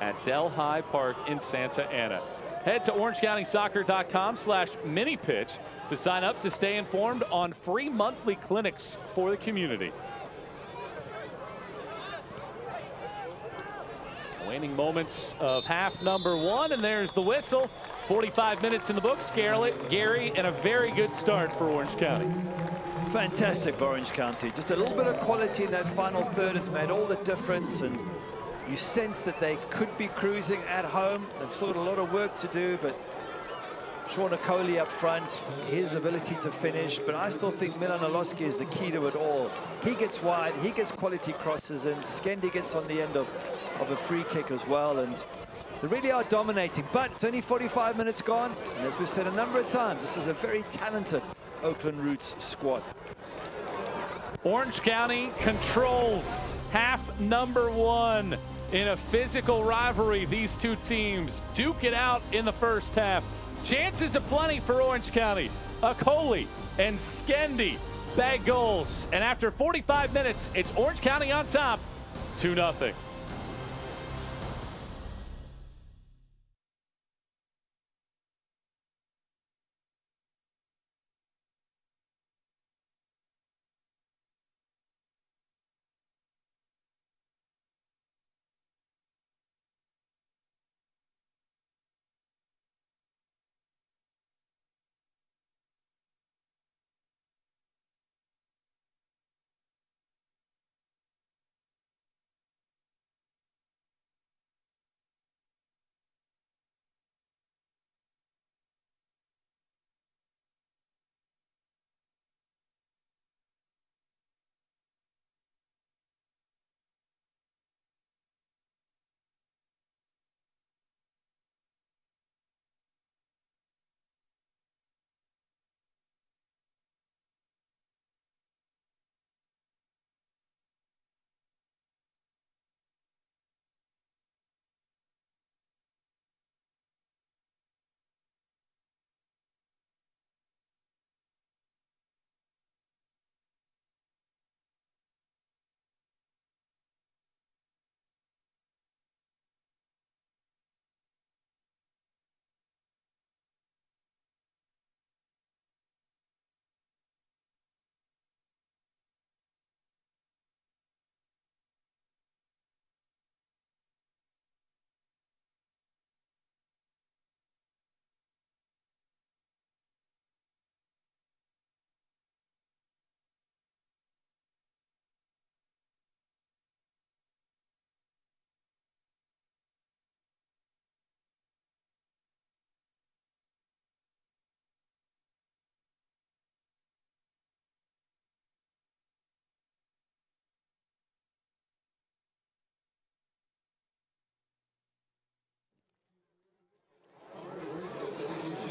at Delhi Park in Santa Ana. Head to orangecountysoccer.com/mini-pitch to sign up to stay informed on free monthly clinics for the community. Waning moments of half number one, and there's the whistle. 45 minutes in the books, Gary, and a very good start for Orange County. Fantastic for Orange County. Just a little bit of quality in that final third has made all the difference, and you sense that they could be cruising at home. They've still got a lot of work to do, but Sean Okoli up front, his ability to finish, but I still think Milan Oloski is the key to it all. He gets wide, he gets quality crosses, and Skendi gets on the end of a free kick as well, and they really are dominating. But it's only 45 minutes gone, and as we've said a number of times, this is a very talented Oakland Roots squad. Orange County controls half number one in a physical rivalry. These two teams duke it out in the first half. Chances aplenty for Orange County. Okoli and Skendi Bay goals. And after 45 minutes, it's Orange County on top, 2-0.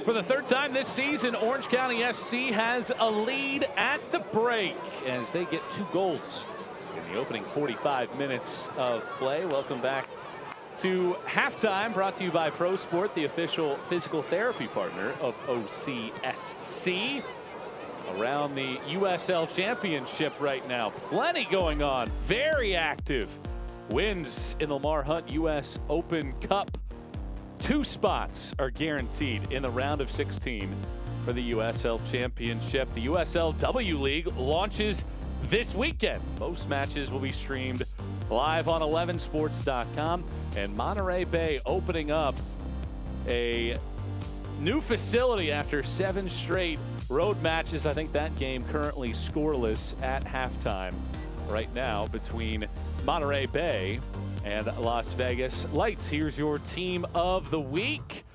For the third time this season, Orange County SC has a lead at the break as they get 2 goals in the opening 45 minutes of play. Welcome back to halftime, brought to you by Pro Sport, the official physical therapy partner of OCSC. Around the USL Championship right now, plenty going on, very active. Wins in the Lamar Hunt US Open Cup. 2 spots are guaranteed in the round of 16 for the USL Championship. The USL W League launches this weekend. Most matches will be streamed live on 11sports.com. And Monterey Bay opening up a new facility after 7 straight road matches. I think that game currently scoreless at halftime right now between Monterey Bay and Las Vegas Lights. Here's your team of the week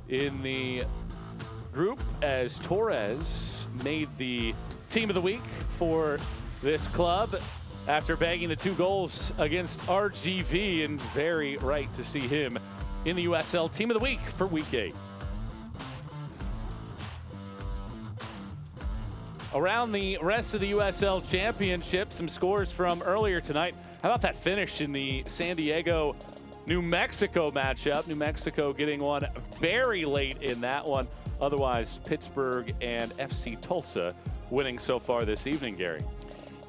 in the group, as Torres made the team of the week for this club after bagging the 2 goals against RGV, and very right to see him in the USL team of the week for week 8. Around the rest of the USL Championship, some scores from earlier tonight. How about that finish in the San Diego, New Mexico matchup? New Mexico getting one very late in that one. Otherwise, Pittsburgh and FC Tulsa winning so far this evening, Gary.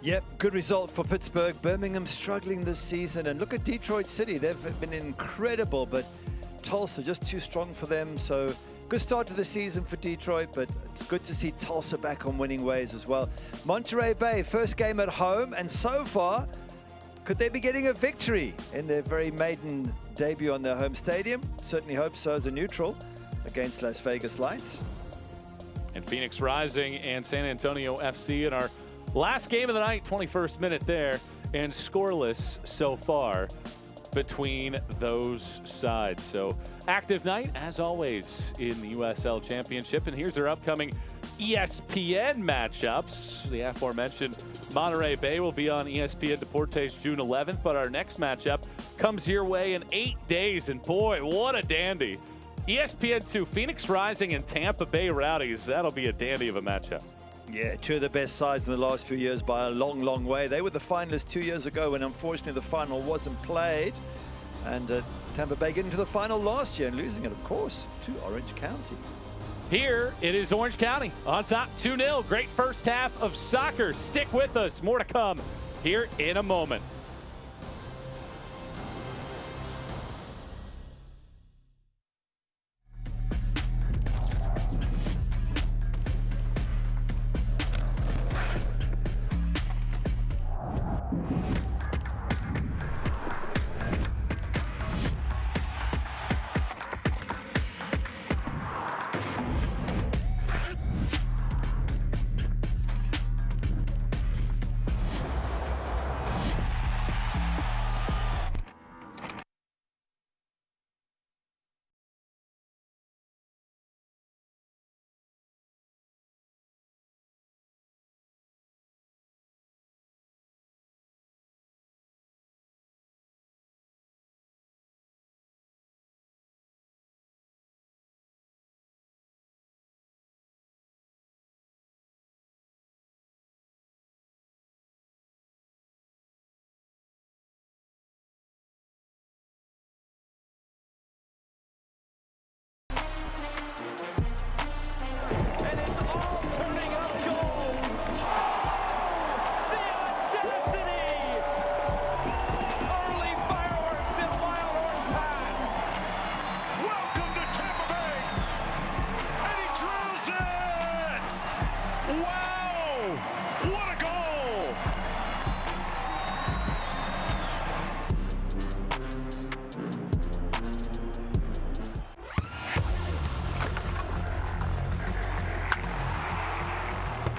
Yep, good result for Pittsburgh. Birmingham struggling this season. And look at Detroit City. They've been incredible, but Tulsa just too strong for them. So good start to the season for Detroit, but it's good to see Tulsa back on winning ways as well. Monterey Bay, first game at home, and so far, could they be getting a victory in their very maiden debut on their home stadium? Certainly hope so as a neutral against Las Vegas Lights. And Phoenix Rising and San Antonio FC in our last game of the night, 21st minute there, and scoreless so far between those sides. So active night, as always, in the USL Championship. And here's our upcoming ESPN matchups. The aforementioned Monterey Bay will be on ESPN Deportes June 11th, but our next matchup comes your way in 8 days. And boy, what a dandy. ESPN2, Phoenix Rising and Tampa Bay Rowdies. That'll be a dandy of a matchup. Yeah, 2 of the best sides in the last few years by a long, long way. They were the finalists 2 years ago, and unfortunately the final wasn't played. And Tampa Bay getting to the final last year and losing it, of course, to Orange County. Here it is Orange County on top 2-0. Great first half of soccer. Stick with us. More to come here in a moment.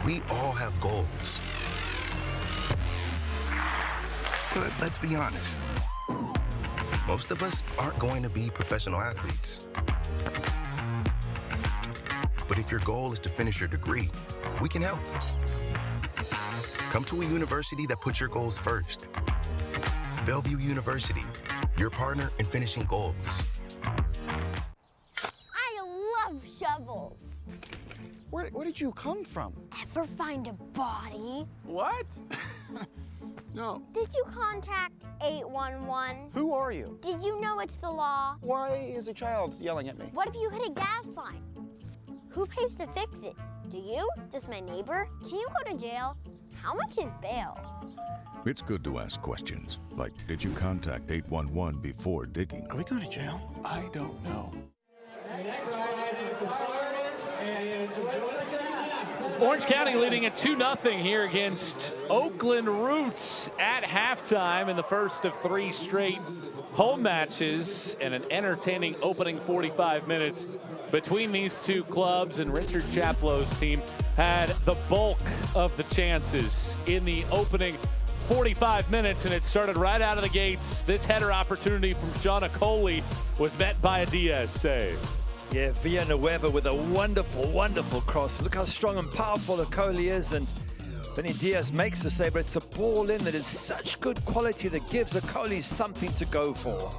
We all have goals. But let's be honest, most of us aren't going to be professional athletes. But if your goal is to finish your degree, we can help. Come to a university that puts your goals first. Bellevue University, your partner in finishing goals. I love shovels. Where did you come from? Ever find a body? What? No. Did you contact 811? Who are you? Did you know it's the law? Why is a child yelling at me? What if you hit a gas line? Who pays to fix it? Do you? Does my neighbor? Can you go to jail? How much is bail? It's good to ask questions, like did you contact 811 before digging? Are we going to jail? I don't know. Orange County leading at 2-0 here against Oakland Roots at halftime in the first of 3 straight home matches, and an entertaining opening 45 minutes between these two clubs. And Richard Chaplow's team had the bulk of the chances in the opening 45 minutes, and it started right out of the gates. This header opportunity from Sean Okoli was met by a Diaz save. Yeah, Villanueva with a wonderful, wonderful cross. Look how strong and powerful Okoli is, and Benny Diaz makes the save, but it's a ball in that is such good quality that gives Okoli something to go for.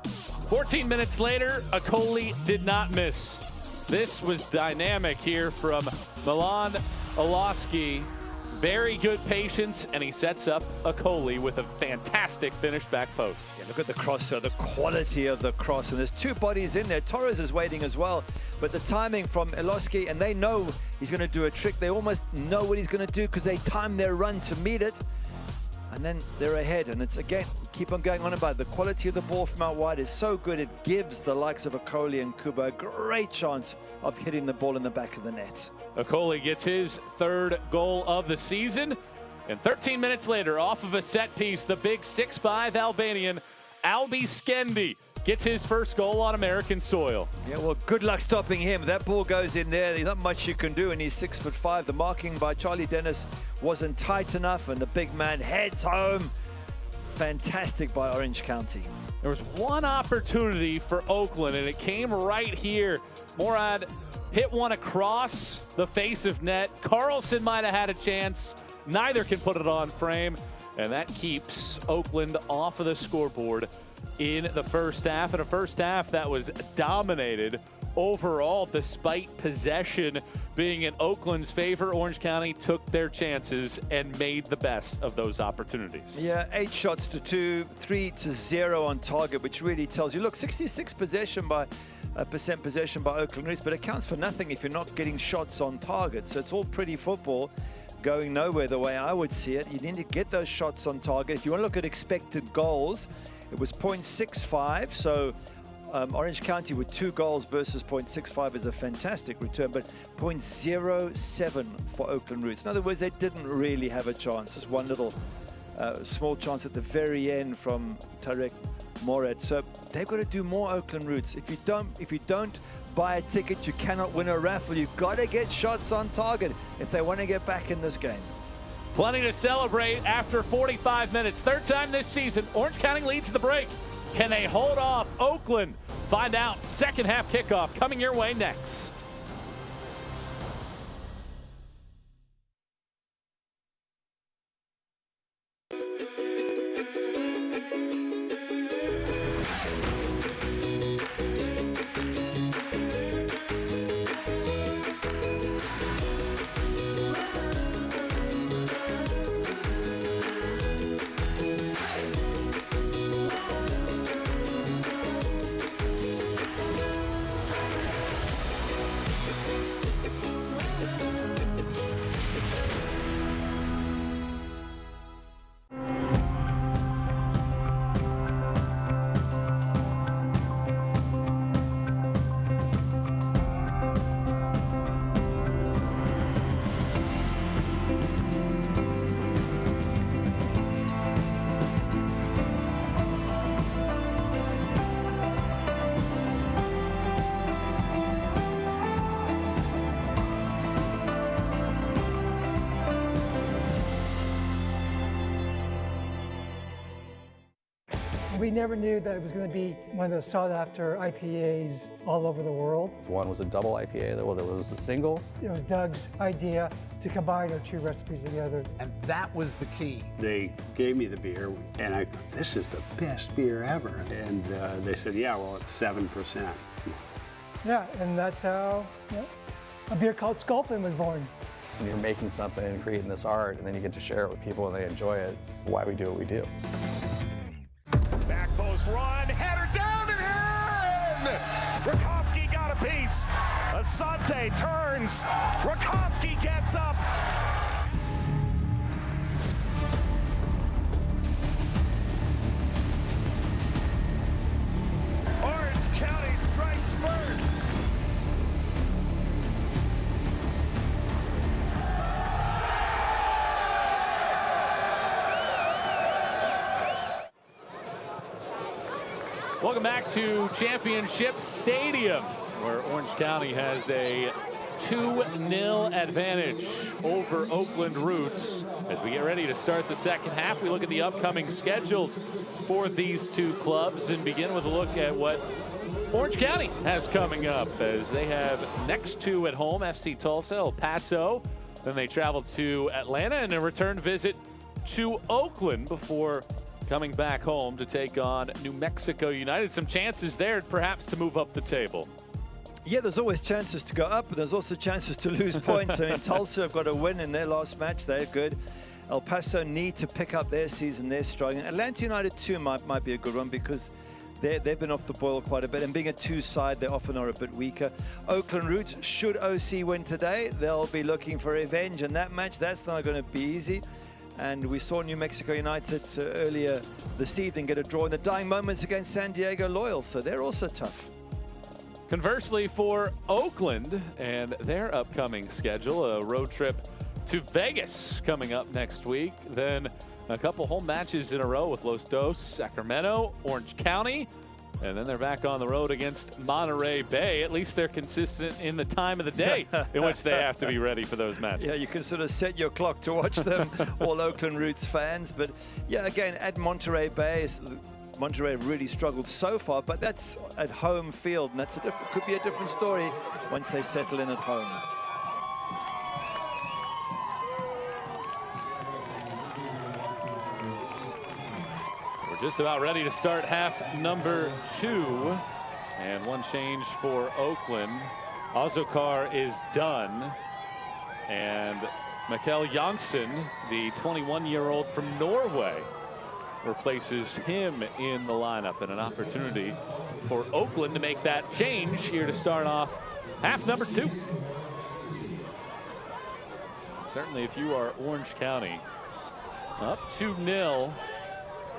14 minutes later, Okoli did not miss. This was dynamic here from Milan Oloski. Very good patience, and he sets up Okoli with a fantastic finish back post. Yeah, look at the cross, the quality of the cross, and there's 2 bodies in there. Torres is waiting as well, but the timing from Oloski, and they know he's going to do a trick. They almost know what he's going to do because they time their run to meet it, and then they're ahead. And it's, again, keep on going on about it. The quality of the ball from out wide is so good. It gives the likes of Okoli and Kuba a great chance of hitting the ball in the back of the net. Okoli gets his 3rd goal of the season. And 13 minutes later, off of a set piece, the big 6'5" Albanian, Albi Skendi, gets his first goal on American soil. Yeah, well, good luck stopping him. That ball goes in there. There's not much you can do, and he's 6'5". The marking by Charlie Dennis wasn't tight enough, and the big man heads home. Fantastic by Orange County. There was one opportunity for Oakland, and it came right here. Morad hit one across the face of net. Carlson might have had a chance. Neither can put it on frame, and that keeps Oakland off of the scoreboard in the first half. And a first half that was dominated overall, despite possession being in Oakland's favor. Orange County took their chances and made the best of those opportunities. Yeah, 8 shots to 2, 3 to 0 on target, which really tells you, look, 66 possession by percent possession by Oakland Roots, but it counts for nothing if you're not getting shots on target. So it's all pretty football going nowhere the way I would see it. You need to get those shots on target. If you want to look at expected goals, it was 0.65. So Orange County with 2 goals versus 0.65 is a fantastic return, but 0.07 for Oakland Roots. In other words, they didn't really have a chance. Just one little small chance at the very end from Tarek Morad. So they've got to do more, Oakland Roots. If you don't buy a ticket, you cannot win a raffle. You've got to get shots on target if they want to get back in this game. Plenty to celebrate after 45 minutes. Third time this season, Orange County leads the break. Can they hold off Oakland? Find out. Second half kickoff coming your way next. We never knew that it was going to be one of those sought-after IPAs all over the world. One was a double IPA, the other was a single. It was Doug's idea to combine our 2 recipes together. And that was the key. They gave me the beer, and I thought, this is the best beer ever. And they said, yeah, well, it's 7%. Yeah, and that's how a beer called Sculpin was born. When you're making something and creating this art, and then you get to share it with people and they enjoy it, it's why we do what we do. Back post run, header down and in! Rakowski got a piece. Asante turns. Rakowski gets up. Orange County strikes first. Welcome back to Championship Stadium, where Orange County has a 2-0 advantage over Oakland Roots. As we get ready to start the second half, we look at the upcoming schedules for these 2 clubs and begin with a look at what Orange County has coming up, as they have next 2 at home, FC Tulsa, El Paso. Then they travel to Atlanta and a return visit to Oakland before coming back home to take on New Mexico United. Some chances there perhaps to move up the table. Yeah, there's always chances to go up, but there's also chances to lose points. I mean, Tulsa have got a win in their last match. They're good. El Paso need to pick up their season. They're struggling. Atlanta United too might be a good one because they've been off the boil quite a bit. And being a 2 side, they often are a bit weaker. Oakland Roots, should OC win today, they'll be looking for revenge in that match. That's not going to be easy. And we saw New Mexico United earlier this evening get a draw in the dying moments against San Diego Loyal, so they're also tough. Conversely, for Oakland and their upcoming schedule, a road trip to Vegas coming up next week, then a couple home matches in a row with Los Dos, Sacramento, Orange County, and then they're back on the road against Monterey Bay. At least they're consistent in the time of the day in which they have to be ready for those matches. Yeah, you can sort of set your clock to watch them, all Oakland Roots fans. But yeah, again, at Monterey Bay, Monterey really struggled so far, but that's at home field, and that's could be a different story once they settle in at home. Just about ready to start half number 2, and one change for Oakland. Ozokar is done, and Mikkel Janssen, the 21-year-old from Norway, replaces him in the lineup, and an opportunity for Oakland to make that change here to start off half number 2. Certainly, if you are Orange County, up 2-0,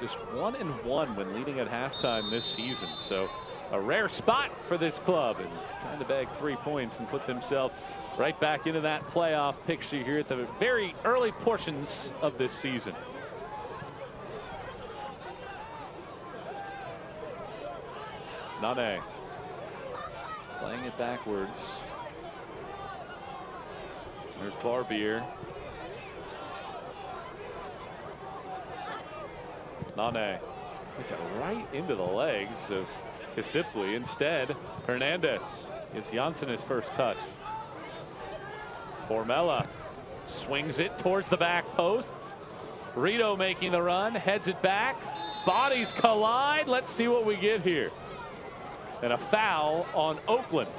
just 1-1 when leading at halftime this season. So a rare spot for this club, and trying to bag 3 points and put themselves right back into that playoff picture here at the very early portions of this season. Nane playing it backwards. There's Barbier. Nane hits it right into the legs of Kasipli. Instead, Hernandez gives Janssen his first touch. Formella swings it towards the back post. Rito making the run, heads it back. Bodies collide. Let's see what we get here. And a foul on Oakland.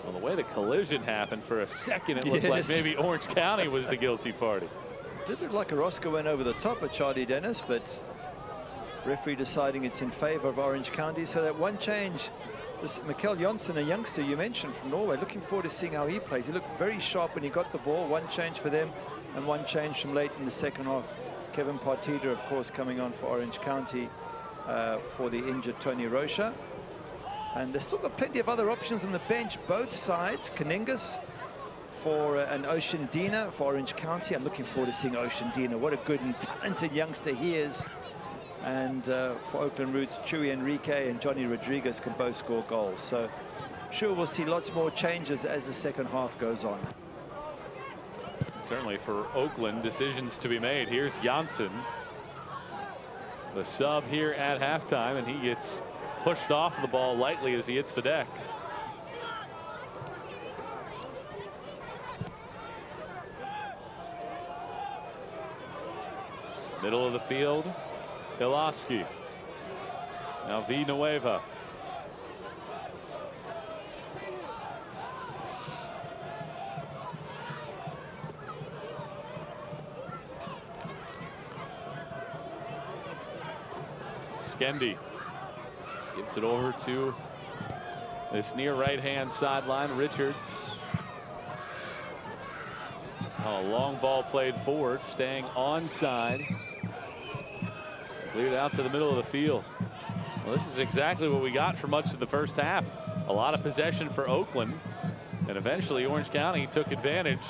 Well, the way the collision happened, for a second it looked like maybe Orange County was the guilty party. Did look like Orozco went over the top of Charlie Dennis, but referee deciding it's in favor of Orange County. So that one change, this Mikkel Janssen, a youngster you mentioned from Norway, looking forward to seeing how he plays. He looked very sharp when he got the ball. One change for them and one change from late in the second half. Kevin Partida, of course, coming on for Orange County for the injured Tony Rocha. And they've still got plenty of other options on the bench, both sides. Kaningas for an Ocean Dina for Orange County. I'm looking forward to seeing Ocean Dina. What a good and talented youngster he is. And for Oakland Roots, Chuy Enrique and Johnny Rodriguez can both score goals. So I'm sure we'll see lots more changes as the second half goes on. Certainly for Oakland, decisions to be made. Here's Janssen, the sub here at halftime, and he gets pushed off the ball lightly as he hits the deck. Middle of the field, Ilaski. Now Villanueva. Skendi gives it over to this near right-hand sideline, Richards. Oh, long ball played forward, staying onside. Cleared out to the middle of the field. Well, this is exactly what we got for much of the first half. A lot of possession for Oakland, and eventually Orange County took advantage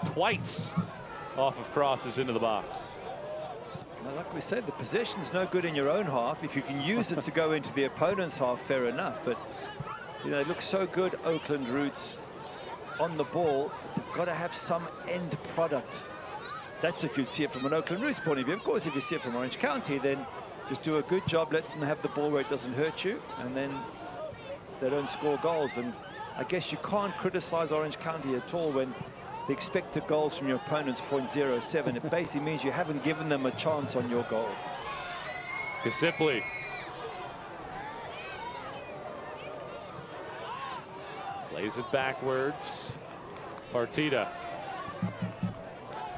twice off of crosses into the box. Well, like we said, the possession's no good in your own half. If you can use it to go into the opponent's half, fair enough. But, you know, they look so good, Oakland Roots, on the ball. But they've got to have some end product. That's if you see it from an Oakland Roots point of view. Of course, if you see it from Orange County, then just do a good job, let them have the ball where it doesn't hurt you, and then they don't score goals. And I guess you can't criticize Orange County at all when the expected goals from your opponent's .07. It basically means you haven't given them a chance on your goal. Kasipli. Plays it backwards. Partida.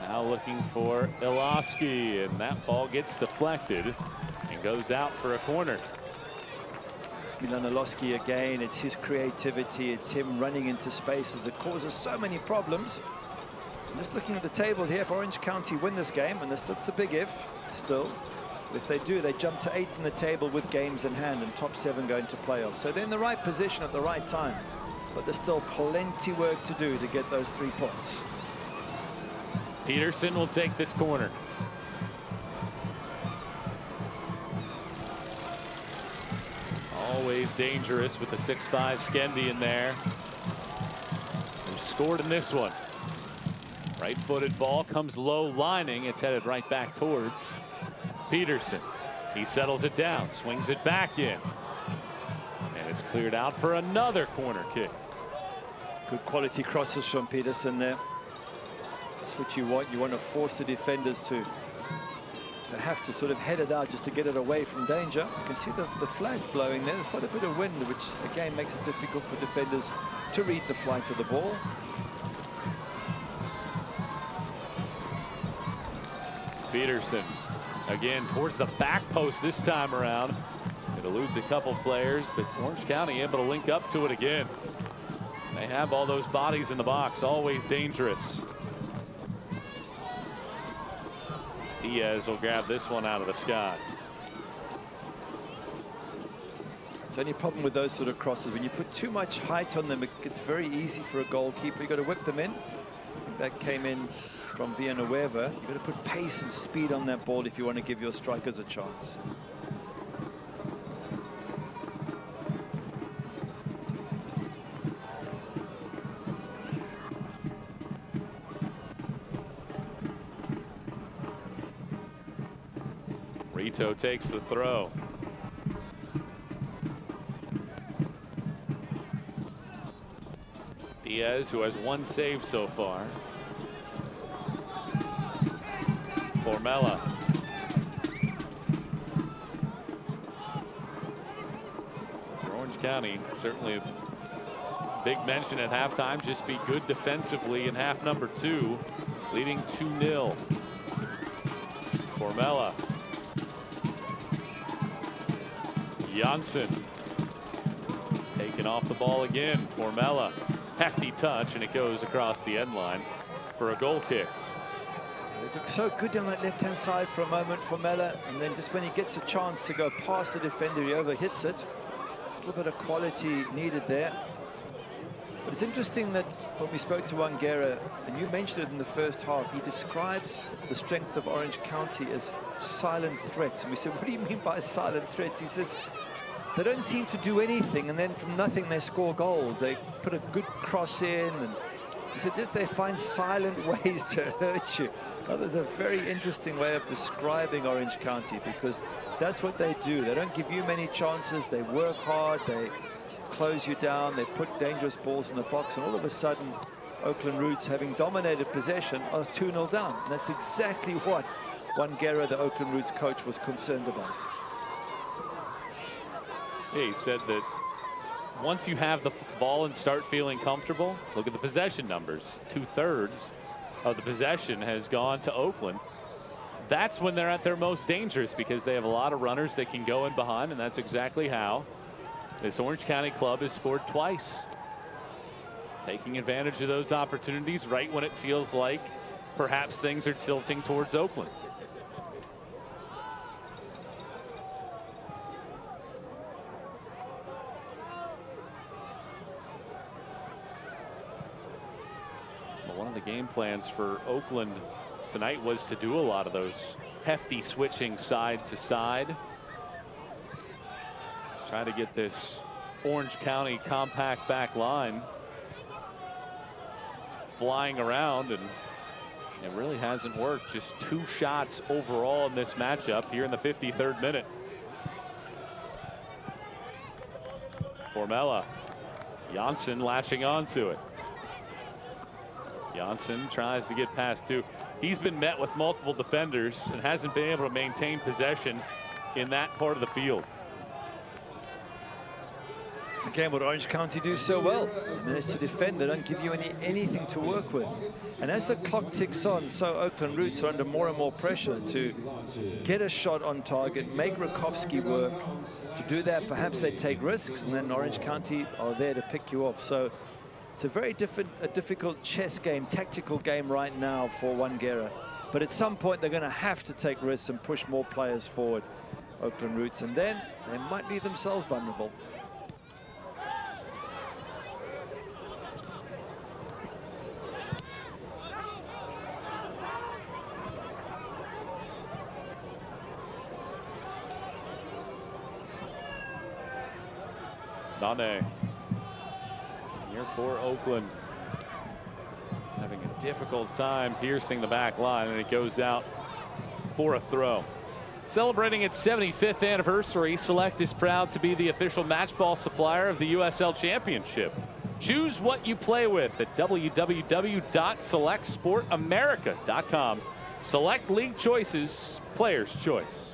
Now looking for Ilaski, and that ball gets deflected and goes out for a corner. It's Milan Ilaski again. It's his creativity. It's him running into spaces that causes so many problems. I'm just looking at the table here. If Orange County win this game, and it's a big if still, if they do, they jump to 8th in the table with games in hand and top 7 going to playoffs. So they're in the right position at the right time, but there's still plenty work to do to get those 3 points. Peterson will take this corner. Always dangerous with the 6'5" Skendi in there. Who scored in this one. Right-footed ball comes low lining. It's headed right back towards Peterson. He settles it down, swings it back in. And it's cleared out for another corner kick. Good quality crosses from Peterson there. That's what you want. You want to force the defenders to have to sort of head it out just to get it away from danger. You can see the flags blowing there. There's quite a bit of wind, which again makes it difficult for defenders to read the flight of the ball. Peterson Again, towards the back post this time around. It eludes a couple players, but Orange County able to link up to it again. They have all those bodies in the box, always dangerous. Diaz will grab this one out of the sky. It's the only problem with those sort of crosses. When you put too much height on them, it gets very easy for a goalkeeper. You've got to whip them in. That came in from Villanueva. You've got to put pace and speed on that ball if you want to give your strikers a chance. Rito takes the throw. Diaz, who has one save so far. Formella. For Orange County, certainly a big mention at halftime. Just be good defensively in half number 2, leading 2-0. Formella. Janssen. He's taken off the ball again. Formella. Hefty touch, and it goes across the end line for a goal kick. It looks so good down that left-hand side for a moment for Mella, and then just when he gets a chance to go past the defender, he overhits it. A little bit of quality needed there. But it's interesting that when we spoke to Wangera, and you mentioned it in the first half, he describes the strength of Orange County as silent threats. And we said, what do you mean by silent threats? He says, they don't seem to do anything, and then from nothing they score goals. They put a good cross in, and he said that they find silent ways to hurt you. That is a very interesting way of describing Orange County, because that's what they do. They don't give you many chances. They work hard. They close you down. They put dangerous balls in the box, and all of a sudden, Oakland Roots, having dominated possession, are 2-0 down. And that's exactly what Wangera, the Oakland Roots coach, was concerned about. Yeah, he said that once you have the ball and start feeling comfortable, look at the possession numbers. 2/3 of the possession has gone to Oakland. That's when they're at their most dangerous, because they have a lot of runners that can go in behind, and that's exactly how this Orange County club has scored twice. Taking advantage of those opportunities right when it feels like perhaps things are tilting towards Oakland. One of the game plans for Oakland tonight was to do a lot of those hefty switching side to side. Try to get this Orange County compact back line flying around, and it really hasn't worked. Just 2 shots overall in this matchup here in the 53rd minute. Formella. Janssen latching onto it. Janssen tries to get past 2. He's been met with multiple defenders and hasn't been able to maintain possession in that part of the field. Again, what Orange County do so well, they manage to defend. They don't give you anything to work with. And as the clock ticks on, so Oakland Roots are under more and more pressure to get a shot on target, make Rakowski work. To do that, perhaps they take risks, and then Orange County are there to pick you off. So it's a very difficult chess game, tactical game right now for Wangera. But at some point, they're going to have to take risks and push more players forward, Oakland Roots, and then they might leave themselves vulnerable. Nane. Here for Oakland. Having a difficult time piercing the back line, and it goes out for a throw. Celebrating its 75th anniversary, Select is proud to be the official match ball supplier of the USL Championship. Choose what you play with at www.selectsportamerica.com. Select League choices, player's choice.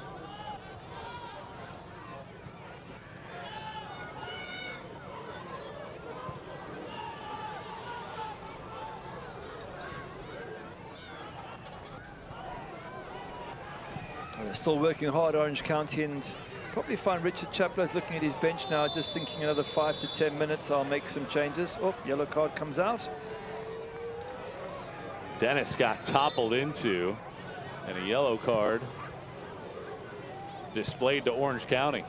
They're still working hard, Orange County, and probably find Richard Chapler's looking at his bench now, just thinking another 5 to 10 minutes, I'll make some changes. Oh, yellow card comes out. Dennis got toppled into, and a yellow card displayed to Orange County.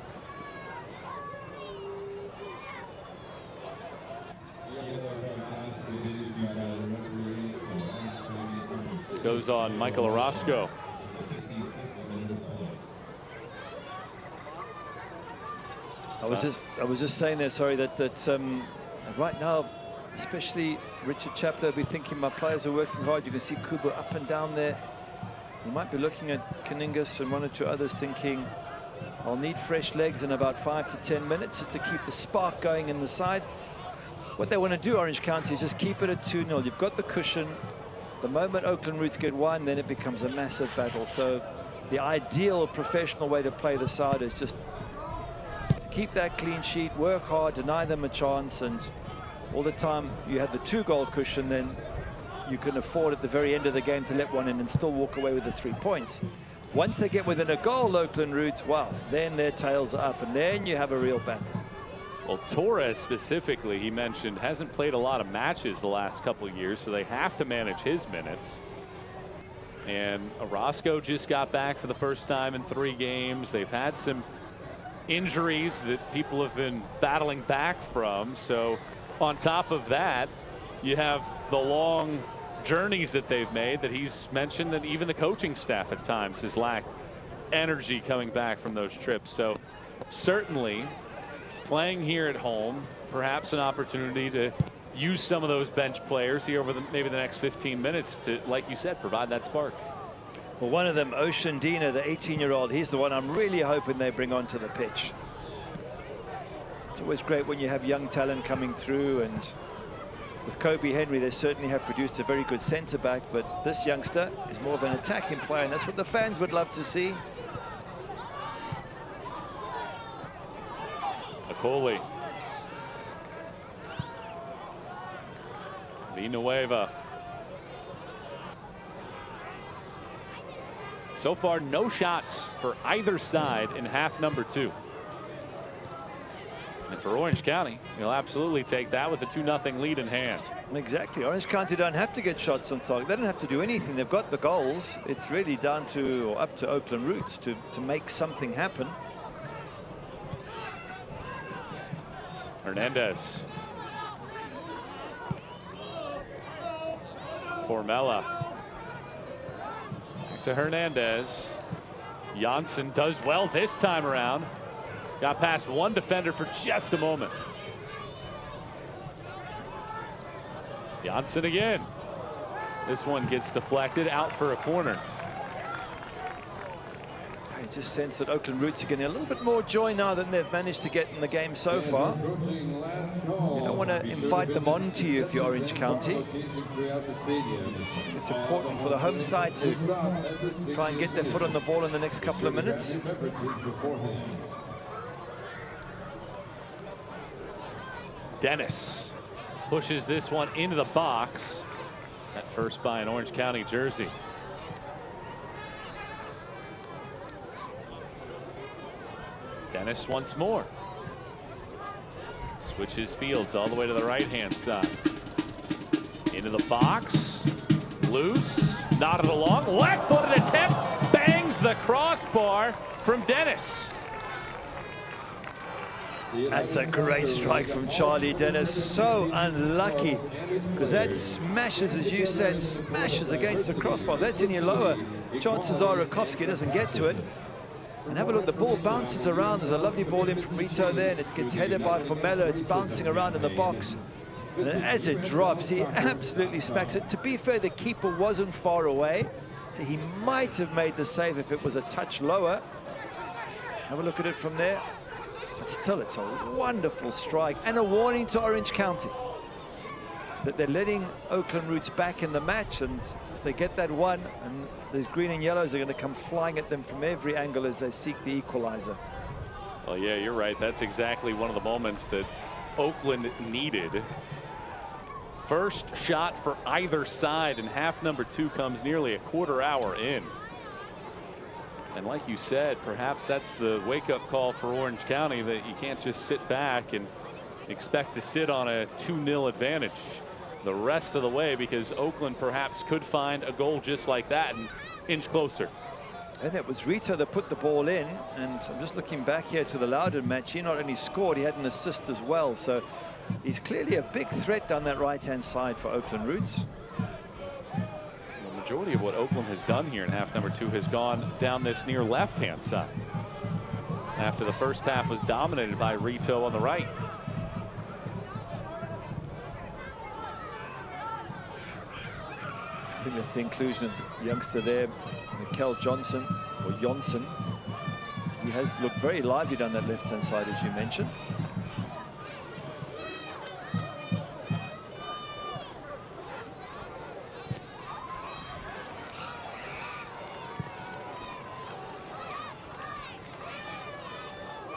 Goes on Michael Orozco. I was just saying there, sorry, that right now, especially Richard Chapler will be thinking my players are working hard. You can see Kubo up and down there. You might be looking at Kaningas and 1 or 2 others thinking, I'll need fresh legs in about 5 to 10 minutes just to keep the spark going in the side. What they want to do, Orange County, is just keep it at 2-0. You've got the cushion. The moment Oakland Roots get 1, then it becomes a massive battle. So the ideal professional way to play the side is just to keep that clean sheet, work hard, deny them a chance, and all the time you have the 2-goal cushion, then you can afford at the very end of the game to let one in and still walk away with the 3 points. Once they get within a goal, Oakland Roots, well, then their tails are up, and then you have a real battle. Well, Torres specifically, he mentioned, hasn't played a lot of matches the last couple of years, so they have to manage his minutes. And Orozco just got back for the first time in 3 games. They've had some injuries that people have been battling back from. So on top of that, you have the long journeys that they've made that he's mentioned, that even the coaching staff at times has lacked energy coming back from those trips. So certainly playing here at home, perhaps an opportunity to use some of those bench players here over maybe the next 15 minutes to, like you said, provide that spark. Well, one of them, Ocean Dina, the 18-year-old, he's the one I'm really hoping they bring onto the pitch. It's always great when you have young talent coming through, and with Kobe Henry, they certainly have produced a very good centre-back, but this youngster is more of an attacking player, and that's what the fans would love to see. Coley. Villanueva. So far, no shots for either side in half number 2. And for Orange County, you'll absolutely take that with a 2-0 lead in hand. Exactly. Orange County don't have to get shots on target. They don't have to do anything. They've got the goals. It's really down to, or up to Oakland Roots to make something happen. Hernandez. Formella. Back to Hernandez. Janssen does well this time around. Got past one defender for just a moment. Janssen again. This one gets deflected out for a corner. I just sense that Oakland Roots are getting a little bit more joy now than they've managed to get in the game so far. You don't want to invite them on to you if you're Orange County. It's important for the home side to try and get their foot on the ball in the next couple of minutes. Dennis pushes this one into the box. That first by an Orange County jersey. Dennis once more. Switches fields all the way to the right-hand side. Into the box. Loose. Knotted along. Left-footed attempt. Bangs the crossbar from Dennis. That's a great strike from Charlie Dennis. So unlucky, because that smashes, as you said, smashes against the crossbar. That's in your lower. Chances are Rakowski doesn't get to it. And have a look, the ball bounces around. There's a lovely ball in from Rito there, and it gets headed by Formella. It's bouncing around in the box. And as it drops, he absolutely smacks it. To be fair, the keeper wasn't far away, so he might have made the save if it was a touch lower. Have a look at it from there. But still, it's a wonderful strike and a warning to Orange County that they're letting Oakland Roots back in the match, and if they get that one, and those green and yellows are going to come flying at them from every angle as they seek the equalizer. Well, yeah, you're right. That's exactly one of the moments that Oakland needed. First shot for either side, and half number 2 comes nearly a quarter hour in. And like you said, perhaps that's the wake-up call for Orange County, that you can't just sit back and expect to sit on a 2-0 advantage the rest of the way, because Oakland perhaps could find a goal just like that and inch closer. And it was Rito that put the ball in, and I'm just looking back here to the Loudon match. He not only scored, he had an assist as well. So he's clearly a big threat down that right-hand side for Oakland Roots. The majority of what Oakland has done here in half number 2 has gone down this near left-hand side, after the first half was dominated by Rito on the right. I think that's the inclusion of the youngster there, Mikel Johnson, or Johnson. He has looked very lively down that left-hand side, as you mentioned.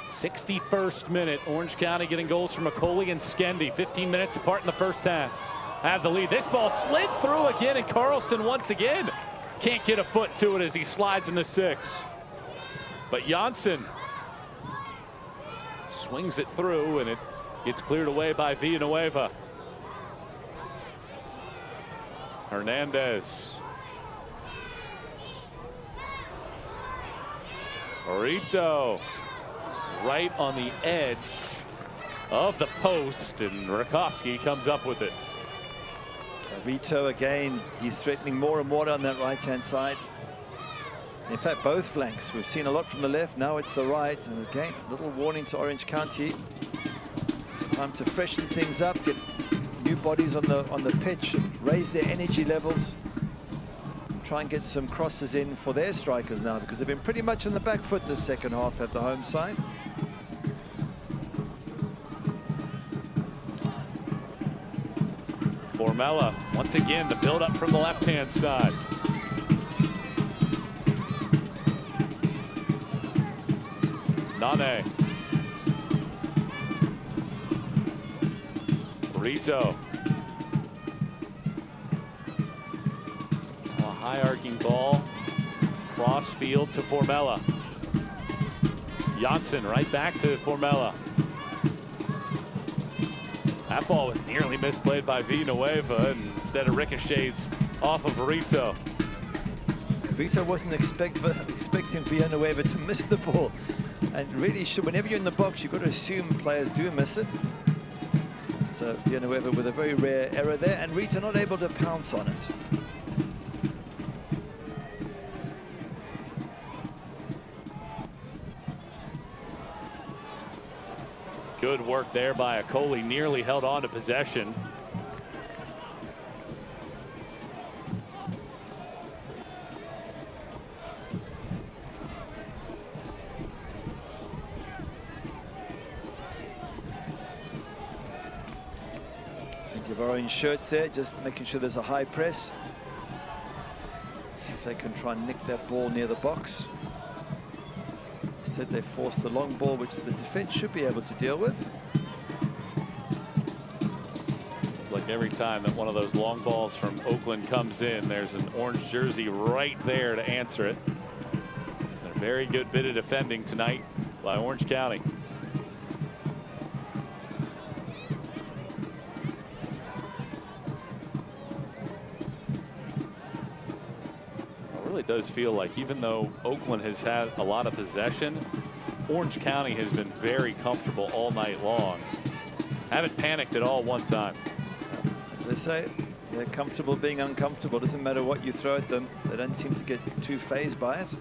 '61st minute, Orange County getting goals from McCauley and Skendi. 15 minutes apart in the first half. Have the lead. This ball slid through again, and Carlson once again can't get a foot to it as he slides in the 6. But Janssen swings it through, and it gets cleared away by Villanueva. Hernandez. Rito right on the edge of the post, and Rakowski comes up with it. Rito again, he's threatening more and more on that right-hand side. In fact, both flanks. We've seen a lot from the left, now it's the right. And again, little warning to Orange County. It's time to freshen things up, get new bodies on the pitch, raise their energy levels, and try and get some crosses in for their strikers now, because they've been pretty much on the back foot this second half at the home side. Formella, once again, the build-up from the left-hand side. Nane. Rito. A high-arcing ball. Cross field to Formella. Janssen right back to Formella. That ball was nearly misplayed by Villanueva, and instead of ricochets off of Rito. Rito wasn't expecting Villanueva to miss the ball. And really, whenever you're in the box, you've got to assume players do miss it. But Villanueva with a very rare error there, and Rito not able to pounce on it. Good work there by Akoli, nearly held on to possession. Plenty of orange shirts there, just making sure there's a high press. See if they can try and nick that ball near the box. Instead, they force the long ball, which the defense should be able to deal with. Like every time that one of those long balls from Oakland comes in, there's an orange jersey right there to answer it. And a very good bit of defending tonight by Orange County. It does feel like, even though Oakland has had a lot of possession, Orange County has been very comfortable all night long. Haven't panicked at all one time. As they say, they're comfortable being uncomfortable. Doesn't matter what you throw at them. They don't seem to get too fazed by it.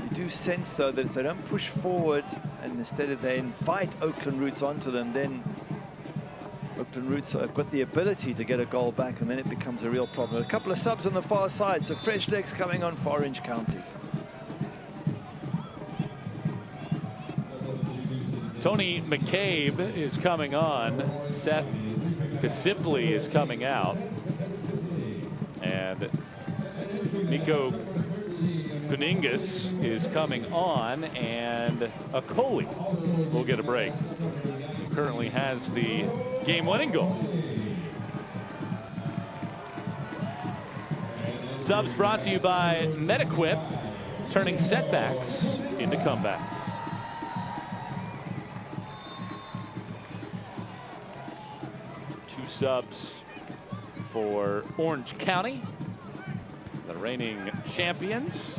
You do sense, though, that if they don't push forward and instead of they invite Oakland Roots onto them, then Oakland Roots have got the ability to get a goal back, and then it becomes a real problem. A couple of subs on the far side, so fresh legs coming on for Orange County. Tony McCabe is coming on. Seth Kasimpli is coming out. And Nico Kuningas is coming on, and Akoli will get a break. Currently has the game-winning goal. Subs brought to you by MetaQuip, turning setbacks into comebacks. Two subs for Orange County, the reigning champions.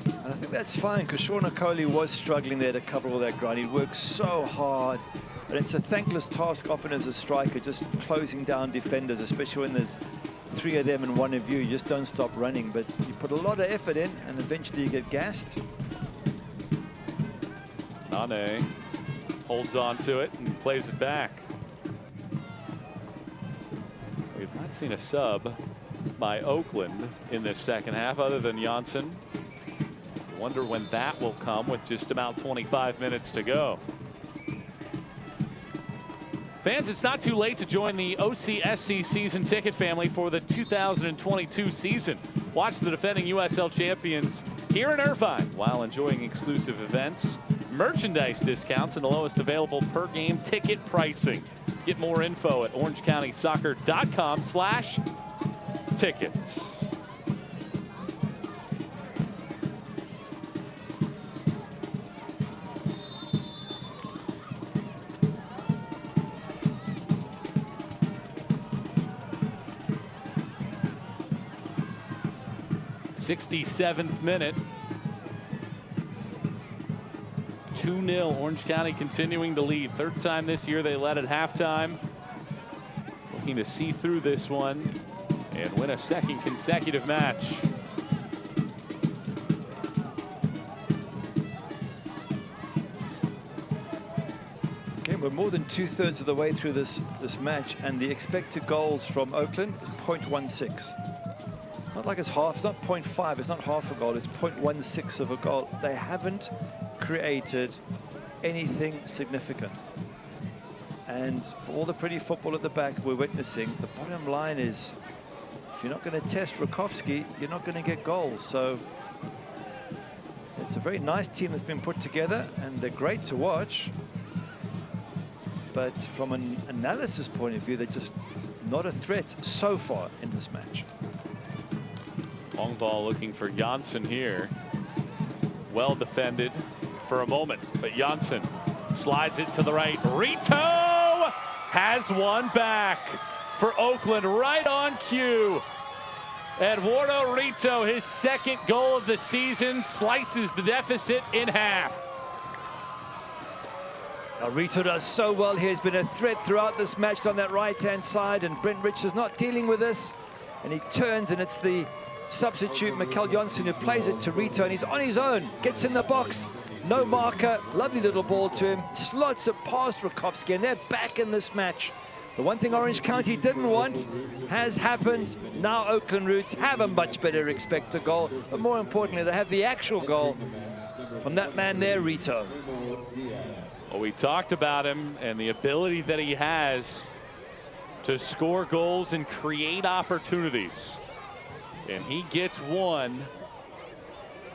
And I think that's fine, because Sean Okoli was struggling there to cover all that ground. He worked so hard, and it's a thankless task often as a striker, just closing down defenders, especially when there's 3 of them and 1 of you. You just don't stop running, but you put a lot of effort in, and eventually you get gassed. Nane holds on to it and plays it back. We've not seen a sub by Oakland in this second half other than Janssen. Wonder when that will come with just about 25 minutes to go. Fans, it's not too late to join the OCSC season ticket family for the 2022 season. Watch the defending USL champions here in Irvine while enjoying exclusive events, merchandise discounts, and the lowest available per game ticket pricing. Get more info at orangecountysoccer.com/tickets. '67th minute. 2-0. Orange County continuing to lead. Third time this year they led at halftime. Looking to see through this one and win a second consecutive match. Okay, we're more than 2/3 of the way through this match, and the expected goals from Oakland is 0.16. Not like it's half, it's not 0.5, it's not half a goal, it's 0.16 of a goal. They haven't created anything significant. And for all the pretty football at the back we're witnessing, the bottom line is, if you're not going to test Rakowski, you're not going to get goals. So it's a very nice team that's been put together, and they're great to watch. But from an analysis point of view, they're just not a threat so far in this match. Long ball looking for Janssen here. Well defended for a moment, but Janssen slides it to the right. Rito has one back for Oakland, right on cue. Eduardo Rito, his second goal of the season, slices the deficit in half. Now, Rito does so well here. He's been a threat throughout this match on that right-hand side, and Brent Richards not dealing with this. And he turns, and it's the substitute, Mikkel Janssen, who plays it to Rito, and he's on his own. Gets in the box. No marker. Lovely little ball to him. Slots it past Rakowski, and they're back in this match. The one thing Orange County didn't want has happened. Now Oakland Roots have a much better expected goal, but more importantly, they have the actual goal from that man there, Rito. Well, we talked about him and the ability that he has to score goals and create opportunities. And he gets one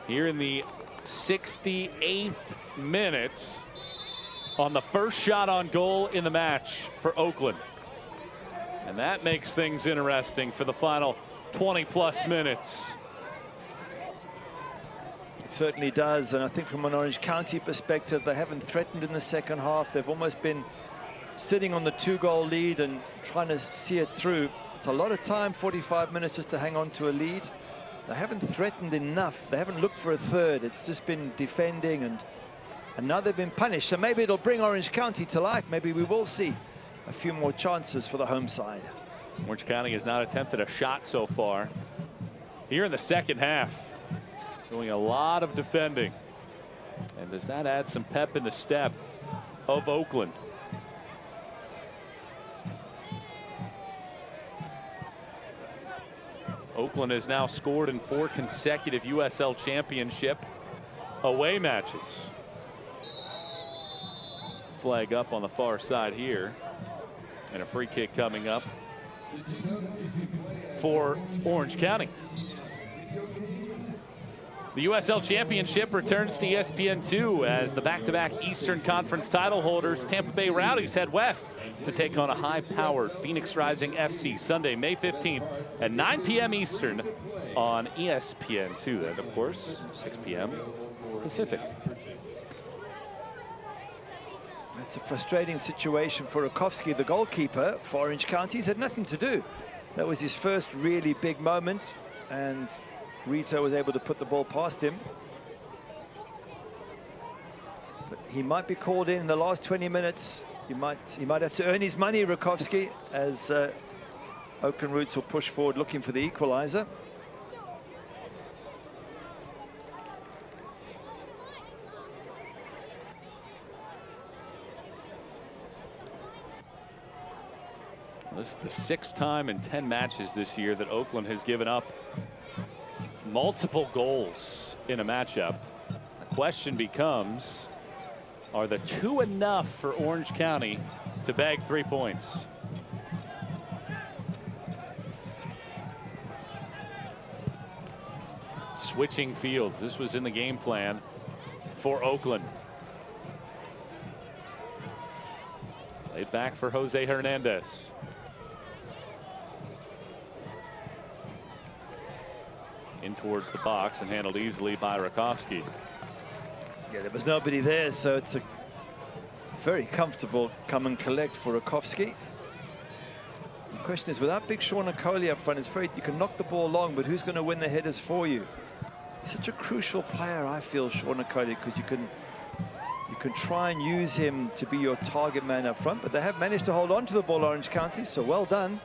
here in the 68th minute on the first shot on goal in the match for Oakland. And that makes things interesting for the final 20+ minutes. It certainly does, and I think from an Orange County perspective, they haven't threatened in the second half. They've almost been sitting on the 2-goal lead and trying to see it through. It's a lot of time, 45 minutes, just to hang on to a lead. They haven't threatened enough. They haven't looked for a third. It's just been defending, and now they've been punished. So maybe it'll bring Orange County to life. Maybe we will see a few more chances for the home side. Orange County has not attempted a shot so far here in the second half, doing a lot of defending. And does that add some pep in the step of Oakland? Oakland has now scored in 4 consecutive USL Championship away matches. Flag up on the far side here, and a free kick coming up for Orange County. The USL Championship returns to ESPN2 as the back-to-back Eastern Conference title holders Tampa Bay Rowdies head west to take on a high-powered Phoenix Rising FC Sunday, May 15th at 9 p.m. Eastern on ESPN2. And, of course, 6 p.m. Pacific. It's a frustrating situation for Rakowski, the goalkeeper for Orange County. He's had nothing to do. That was his first really big moment, and Rito was able to put the ball past him. But he might be called in the last 20 minutes. He might have to earn his money, Rakowski, as Oakland Roots will push forward looking for the equalizer. This is the 6th time in 10 matches this year that Oakland has given up multiple goals in a matchup. The question becomes, are the 2 enough for Orange County to bag 3 points? Switching fields. This was in the game plan for Oakland. Played back for Jose Hernandez. In towards the box and handled easily by Rakowski. Yeah, there was nobody there, so it's a very comfortable come and collect for Rakowski. The question is, without big Sean Okoli up front, it's very, you can knock the ball long, but who's going to win the headers for you? He's such a crucial player, I feel, Sean Okoli, because you can try and use him to be your target man up front, but they have managed to hold on to the ball, Orange County, so well done.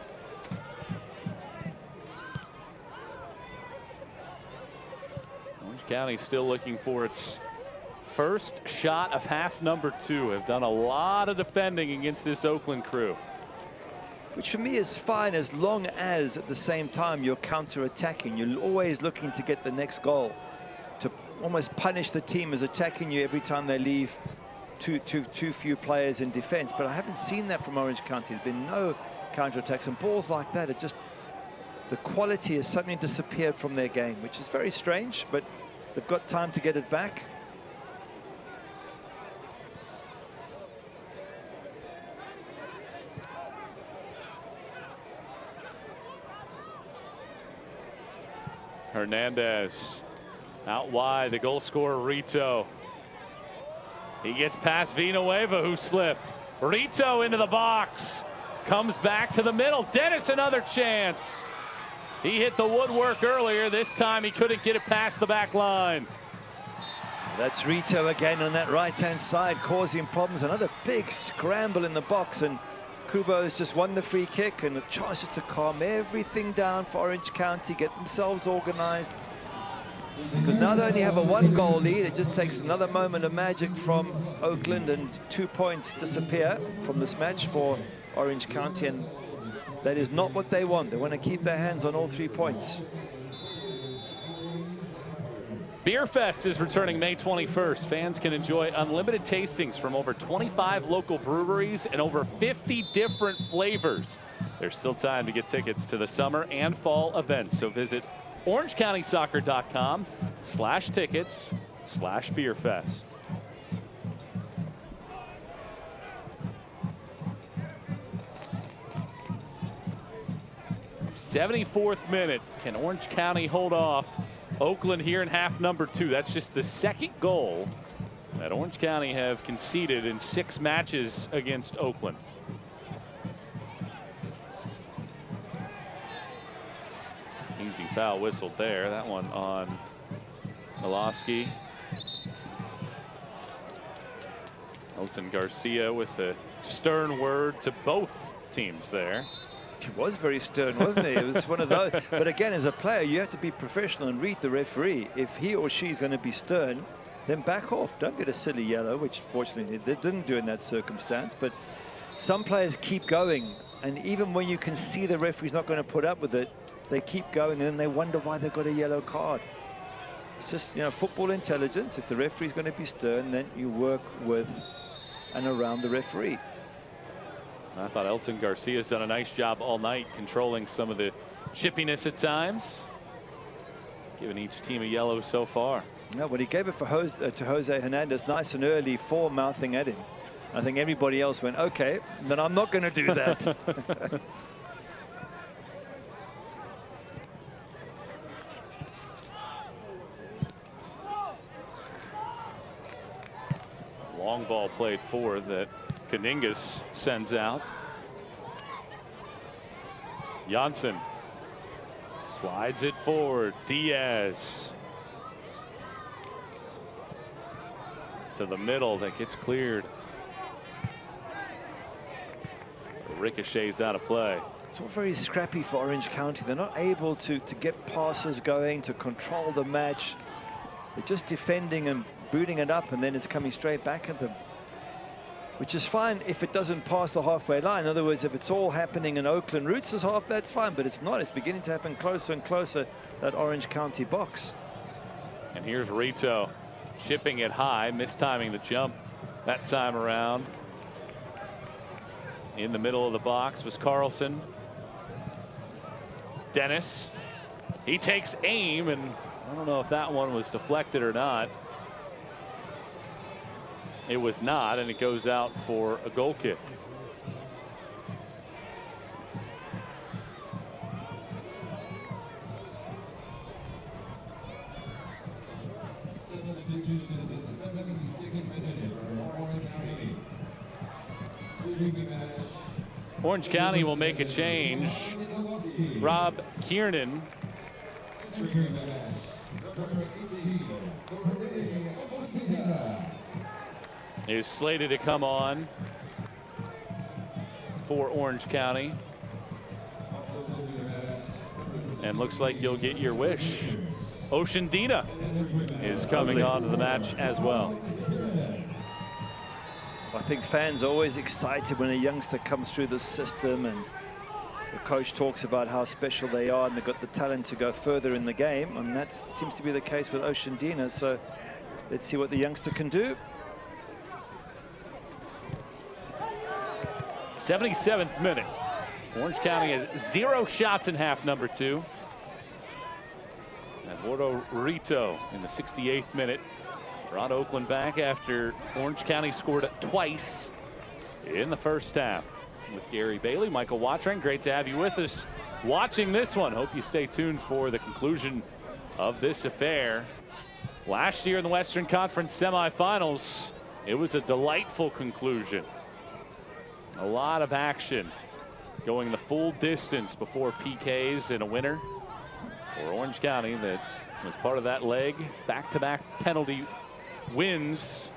County still looking for its first shot of half number 2. Have done a lot of defending against this Oakland crew. Which for me is fine as long as at the same time you're counter-attacking. You're always looking to get the next goal, to almost punish the team as attacking you every time they leave too few players in defense. But I haven't seen that from Orange County. There's been no counter-attacks, and balls like that are just, the quality has suddenly disappeared from their game, which is very strange, but they've got time to get it back. Hernandez out wide, the goal scorer Rito. He gets past Villanueva, who slipped. Rito into the box, comes back to the middle. Dennis, another chance. He hit the woodwork earlier. This time he couldn't get it past the back line. That's Rito again on that right-hand side, causing problems. Another big scramble in the box, and Kubo has just won the free kick, and the chance is to calm everything down for Orange County, get themselves organized. Because now they only have a 1-goal lead. It just takes another moment of magic from Oakland, and 2 points disappear from this match for Orange County, and that is not what they want. They want to keep their hands on all 3 points. Beer Fest is returning May 21st. Fans can enjoy unlimited tastings from over 25 local breweries and over 50 different flavors. There's still time to get tickets to the summer and fall events, so visit orangecountysoccer.com/tickets/beerfest. 74th minute. Can Orange County hold off Oakland here in half number 2? That's just the 2nd goal that Orange County have conceded in 6 matches against Oakland. Easy foul whistled there. That one on Miloski. Elton Garcia with a stern word to both teams there. He was very stern, wasn't he? It was one of those. But again, as a player, you have to be professional and read the referee. If he or she is going to be stern, then back off. Don't get a silly yellow, which fortunately they didn't do in that circumstance. But some players keep going, and even when you can see the referee's not going to put up with it, they keep going, and then they wonder why they've got a yellow card. It's just, you know, football intelligence. If the referee's going to be stern, then you work with and around the referee. I thought Elton Garcia's done a nice job all night controlling some of the chippiness at times. Giving each team a yellow so far. No, but he gave it for to Jose Hernandez nice and early for mouthing at him. I think everybody else went, okay, then I'm not going to do that. Long ball played for that Kaningas sends out. Janssen slides it forward. Diaz to the middle, that gets cleared. Ricochets out of play. It's all very scrappy for Orange County. They're not able to get passes going, to control the match. They're just defending and booting it up, and then it's coming straight back at them, which is fine if it doesn't pass the halfway line. In other words, if it's all happening in Oakland Roots' half, that's fine, but it's not. It's beginning to happen closer and closer, that Orange County box. And here's Rito chipping it high, mistiming the jump that time around. In the middle of the box was Carlson. Dennis, he takes aim, and I don't know if that one was deflected or not. It was not, and it goes out for a goal kick. Orange County will make a change. Rob Kiernan is slated to come on for Orange County. And looks like you'll get your wish. Ocean Dina is coming on to the match as well. I think fans are always excited when a youngster comes through the system, and the coach talks about how special they are and they've got the talent to go further in the game, and that seems to be the case with Ocean Dina. So let's see what the youngster can do. 77th minute. Orange County has 0 shots in half number 2. And Eduardo Rito in the 68th minute brought Oakland back after Orange County scored twice in the first half. With Gary Bailey, Michael Watring, great to have you with us watching this one. Hope you stay tuned for the conclusion of this affair. Last year in the Western Conference semifinals, it was a delightful conclusion. A lot of action going the full distance before PKs and a winner for Orange County that was part of that leg. Back-to-back penalty wins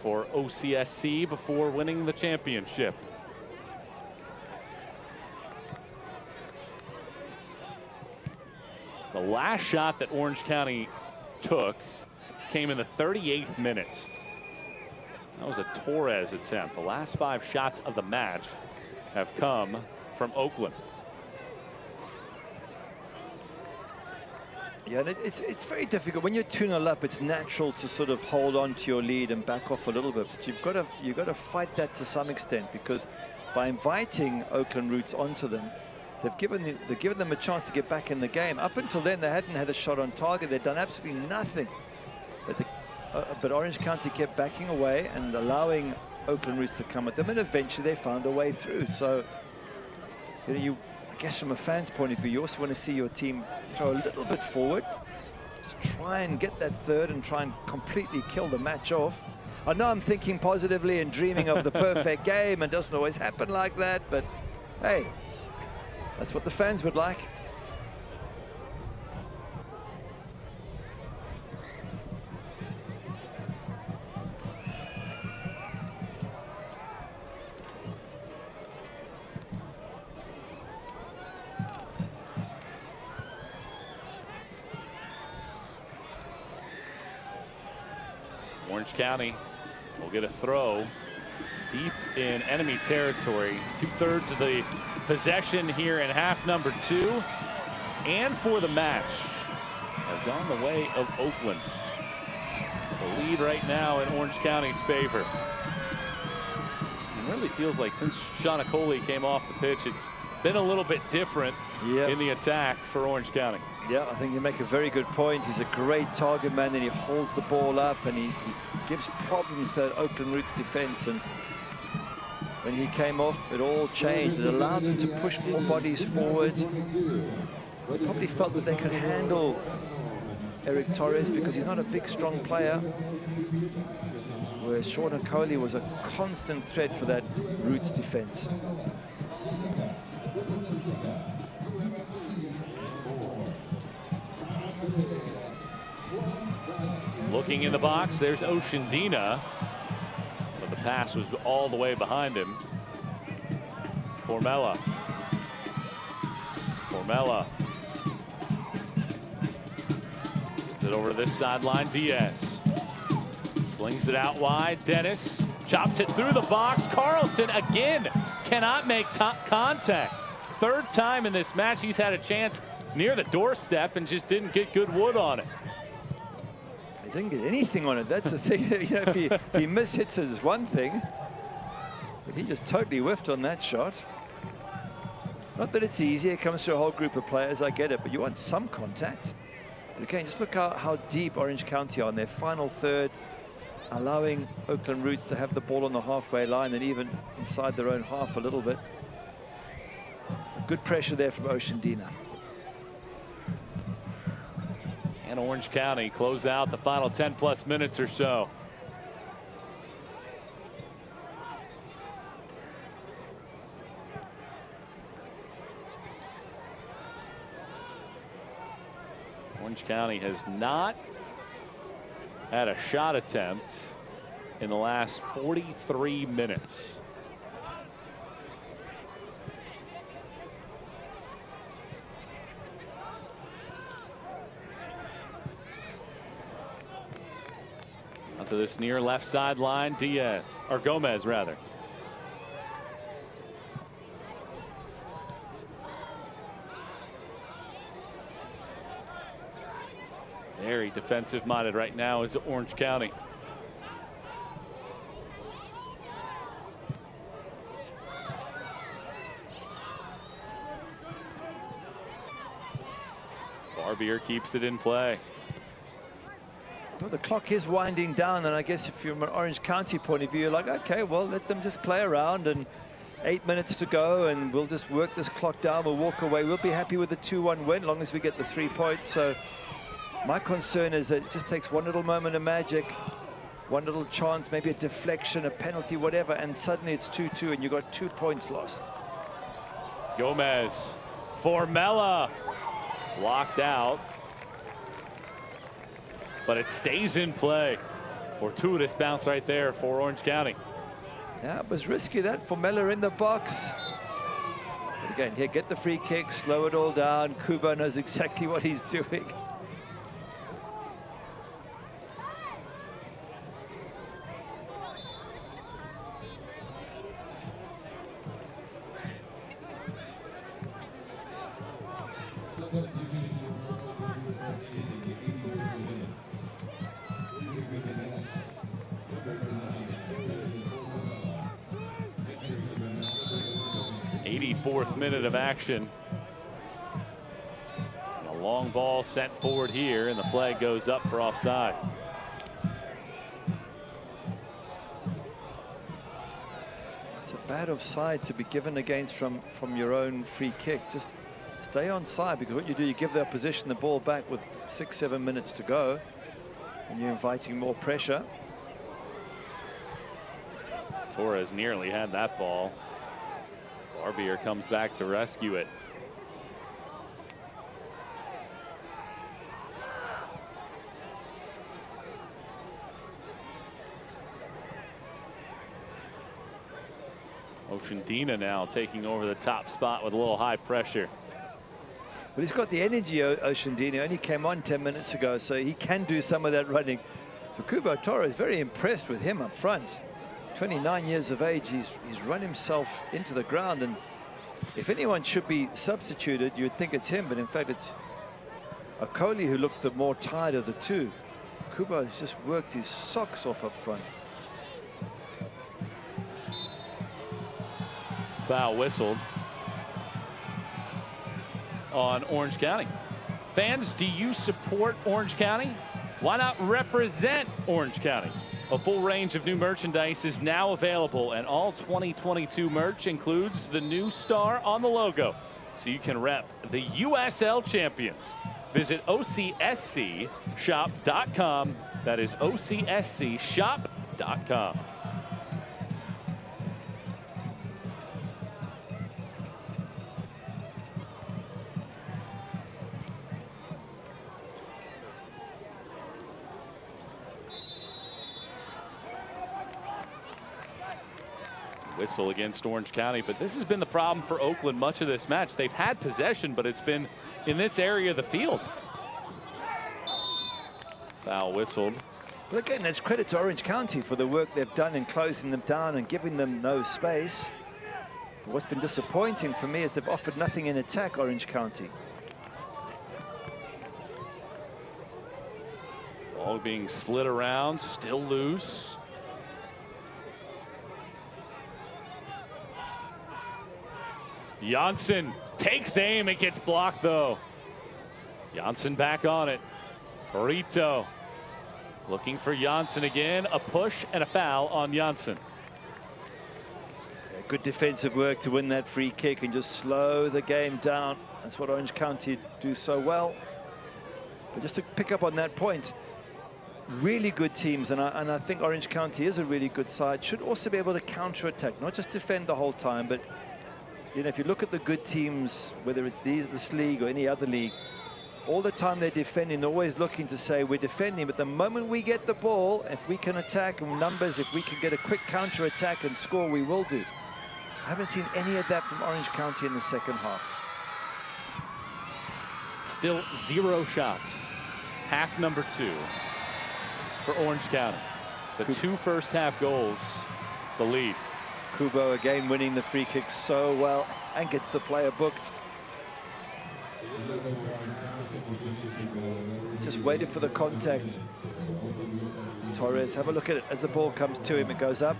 for OCSC before winning the championship. The last shot that Orange County took came in the 38th minute. That was a Torres attempt. The last 5 shots of the match have come from Oakland. Yeah, and it's very difficult when you're 2-0 up. It's natural to sort of hold on to your lead and back off a little bit, but you've got to fight that to some extent, because by inviting Oakland Roots onto them, they've given them a chance to get back in the game. Up until then, they hadn't had a shot on target. They'd done absolutely nothing, but Orange County kept backing away and allowing Oakland Roots to come at them, and eventually they found a way through. So, I guess from a fan's point of view, you also want to see your team throw a little bit forward. Just try and get that third and try and completely kill the match off. I know I'm thinking positively and dreaming of the perfect game, and it doesn't always happen like that, but hey, that's what the fans would like. Orange County will get a throw deep in enemy territory. 2/3 of the possession here in half number 2, and for the match have gone the way of Oakland. The lead right now in Orange County's favor. It really feels like since Shawnee came off the pitch, it's been a little bit different in the attack for Orange County. Yeah, I think you make a very good point. He's a great target man, and he holds the ball up, and he gives problems to that Oakland Roots defense. And when he came off, it all changed. It allowed them to push more bodies forward. They probably felt that they could handle Eric Torres because he's not a big, strong player. Whereas Sean Okoli was a constant threat for that Roots defense. Looking in the box, there's Oceandina, but the pass was all the way behind him. Formella. Gives it over to this sideline, Diaz. Slings it out wide, Dennis chops it through the box. Carlson again cannot make contact. Third time in this match he's had a chance near the doorstep and just didn't get good wood on it. He didn't get anything on it. That's the thing. You know, if he mishits it is one thing, but he just totally whiffed on that shot. Not that it's easy. It comes to a whole group of players. I get it, but you want some contact. But again, just look how deep Orange County are in their final third, allowing Oakland Roots to have the ball on the halfway line and even inside their own half a little bit. Good pressure there from Oceandina. And Orange County close out the final 10+ minutes or so. Orange County has not had a shot attempt in the last 43 minutes. Onto this near left sideline, Diaz, or Gomez rather. Very defensive minded right now is Orange County. Barbier keeps it in play. Well, the clock is winding down, and I guess if you're from an Orange County point of view, you're like, okay, well, let them just play around, and 8 minutes to go, and we'll just work this clock down. We'll walk away. We'll be happy with the 2-1 win, as long as we get the 3 points. So my concern is that it just takes one little moment of magic, one little chance, maybe a deflection, a penalty, whatever, and suddenly it's 2-2, and you got 2 points lost. Gomez, Formella, blocked out. But it stays in play. Fortuitous bounce right there for Orange County. Yeah, it was risky, that Formella in the box. But again, here, get the free kick, slow it all down. Kubo knows exactly what he's doing. Fourth minute of action. A long ball sent forward here, and the flag goes up for offside. It's a bad offside to be given against from your own free kick. Just stay on side, because what you do, you give the opposition the ball back with 6-7 minutes to go, and you're inviting more pressure. Torres nearly had that ball. Barbier comes back to rescue it. Oceandina now taking over the top spot with a little high pressure. But he's got the energy, Oceandina. Only came on 10 minutes ago, so he can do some of that running. For Kubo Torres, very impressed with him up front. 29 years of age, he's run himself into the ground, and if anyone should be substituted, you'd think it's him, but in fact it's Okoli who looked the more tired of the two. Kubo has just worked his socks off up front. Foul whistled on Orange County. Fans, do you support Orange County? Why not represent Orange County? A full range of new merchandise is now available, and all 2022 merch includes the new star on the logo, so you can rep the USL champions. Visit OCSCshop.com. That is OCSCshop.com. Whistle against Orange County, but this has been the problem for Oakland much of this match. They've had possession, but it's been in this area of the field. Foul whistled. But again, there's credit to Orange County for the work they've done in closing them down and giving them no space. But what's been disappointing for me is they've offered nothing in attack, Orange County. Ball being slid around, still loose. Janssen takes aim. It gets blocked, though. Janssen back on it. Burrito looking for Janssen again. A push and a foul on Janssen. Yeah, good defensive work to win that free kick and just slow the game down. That's what Orange County do so well. But just to pick up on that point, really good teams, and I think Orange County is a really good side, should also be able to counter-attack, not just defend the whole time, but you know, if you look at the good teams, whether it's this league or any other league, all the time they're defending, they're always looking to say, we're defending, but the moment we get the ball, if we can attack in numbers, if we can get a quick counter-attack and score, we will do. I haven't seen any of that from Orange County in the second half. Still 0 shots. Half number 2 for Orange County. The 2 first half goals, the lead. Kubo again winning the free kick so well and gets the player booked. Just waited for the contact. Torres, have a look at it as the ball comes to him. It goes up.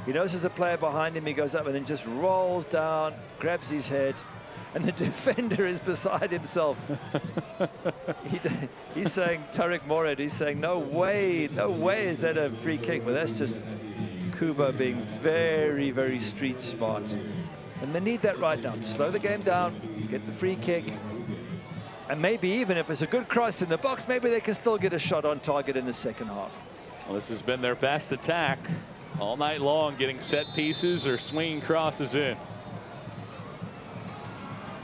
He knows there's a player behind him. He goes up and then just rolls down, grabs his head, and the defender is beside himself. He's saying, Tarek Morad, he's saying, no way is that a free kick. But that's just Kubo being very, very street smart. And they need that right now. Slow the game down, get the free kick. And maybe even if it's a good cross in the box, maybe they can still get a shot on target in the second half. Well, this has been their best attack all night long, getting set pieces or swinging crosses in.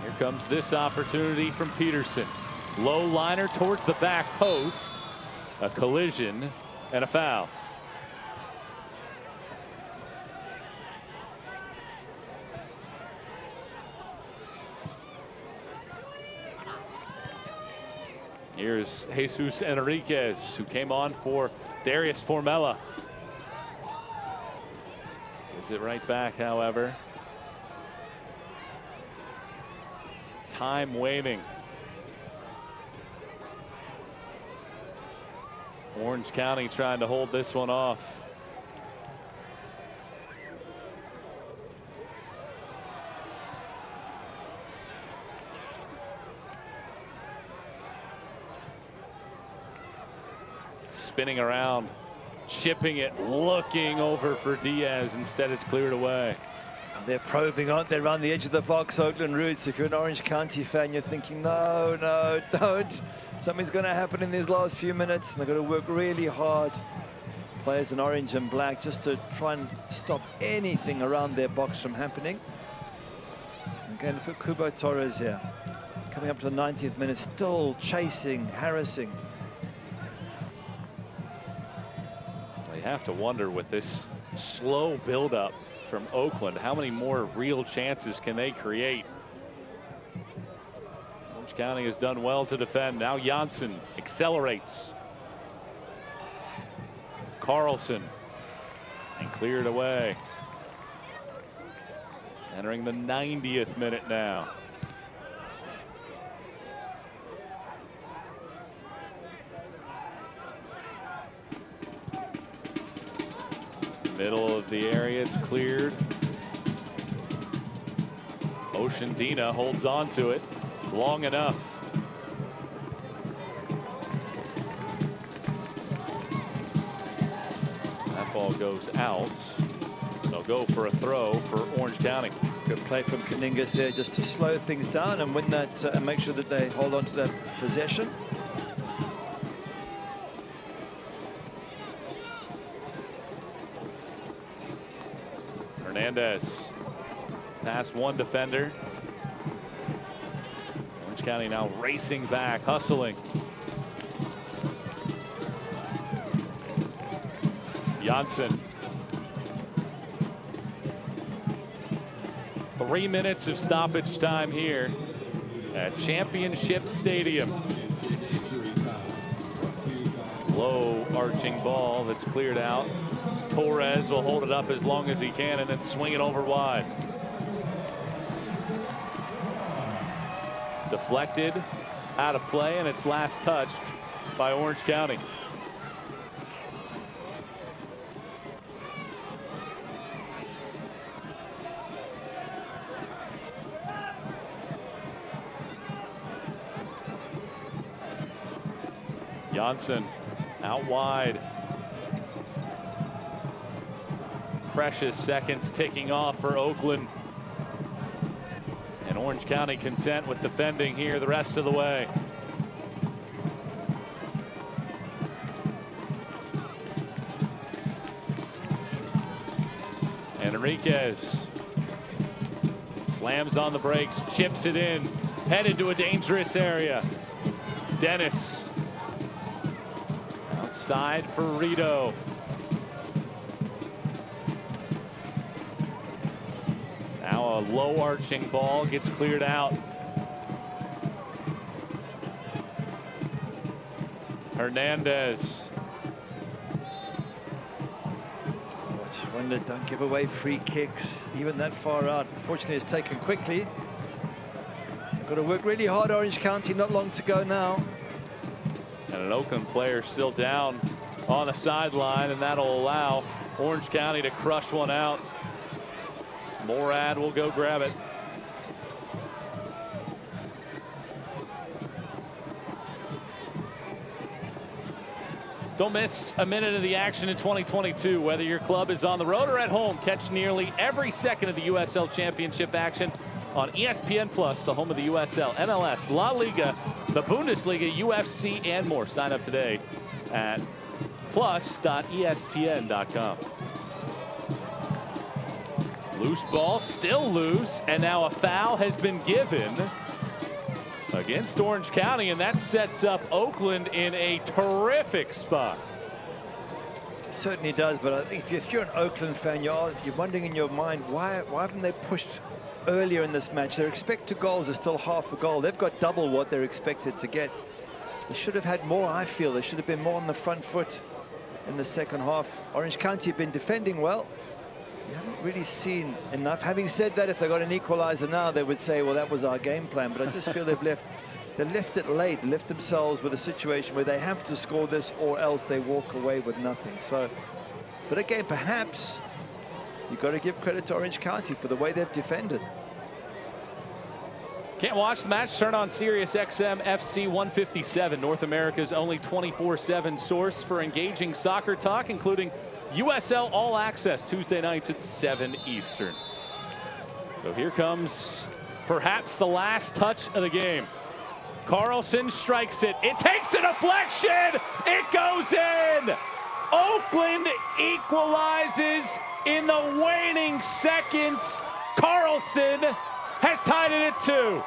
Here comes this opportunity from Peterson. Low liner towards the back post. A collision and a foul. Here's Jesus Enriquez, who came on for Darius Formella. Gives it right back, however. Time waning. Orange County trying to hold this one off. Spinning around, chipping it, looking over for Diaz. Instead, it's cleared away. They're probing, aren't they, around the edge of the box, Oakland Roots. If you're an Orange County fan, you're thinking, no, no, don't. Something's going to happen in these last few minutes. And they've got to work really hard, players in orange and black, just to try and stop anything around their box from happening. Again, look at Kubo Torres here. Coming up to the 90th minute, still chasing, harassing. You have to wonder, with this slow buildup from Oakland, how many more real chances can they create? Orange County has done well to defend. Now Janssen accelerates. Carlson, and cleared away. Entering the 90th minute now. Middle of the area, it's cleared. Oceandina holds on to it long enough. ball goes out. They'll go for a throw for Orange County. Good play from Kaningas there just to slow things down and win that and make sure that they hold on to that possession. Hernandez past one defender. Orange County now racing back, hustling. Janssen. 3 minutes of stoppage time here at Championship Stadium. Low arching ball that's cleared out. Torres will hold it up as long as he can and then swing it over wide. Deflected, out of play, and it's last touched by Orange County. Janssen out wide. Precious seconds ticking off for Oakland. And Orange County content with defending here the rest of the way. Enriquez slams on the brakes, chips it in, headed to a dangerous area. Dennis outside for Rito. Now a low arching ball gets cleared out. Hernandez. Wonder, don't give away free kicks even that far out. Unfortunately, it's taken quickly. Got to work really hard, Orange County. Not long to go now. And an Oakland player still down on the sideline, and that'll allow Orange County to crush one out. Morad will go grab it. Don't miss a minute of the action in 2022. Whether your club is on the road or at home, catch nearly every second of the USL Championship action on ESPN Plus, the home of the USL, MLS, La Liga, the Bundesliga, UFC, and more. Sign up today at plus.espn.com. Loose ball, still loose, and now a foul has been given against Orange County, and that sets up Oakland in a terrific spot. It certainly does, but I think if you're an Oakland fan, you're wondering in your mind, why haven't they pushed earlier in this match? Their expected goals are still half a goal. They've got double what they're expected to get. They should have had more, I feel. They should have been more on the front foot in the second half. Orange County have been defending well. You haven't really seen enough. Having said that, if they got an equalizer now, they would say, well, that was our game plan. But I just feel they've left it late, left themselves with a situation where they have to score this or else they walk away with nothing. So, but again, perhaps you've got to give credit to Orange County for the way they've defended. Can't watch the match? Turn on Sirius XM FC 157, North America's only 24/7 source for engaging soccer talk, including USL All Access Tuesday nights at 7 Eastern. So here comes perhaps the last touch of the game. Carlson strikes it. It takes a deflection. It goes in. Oakland equalizes in the waning seconds. Carlson has tied it at 2.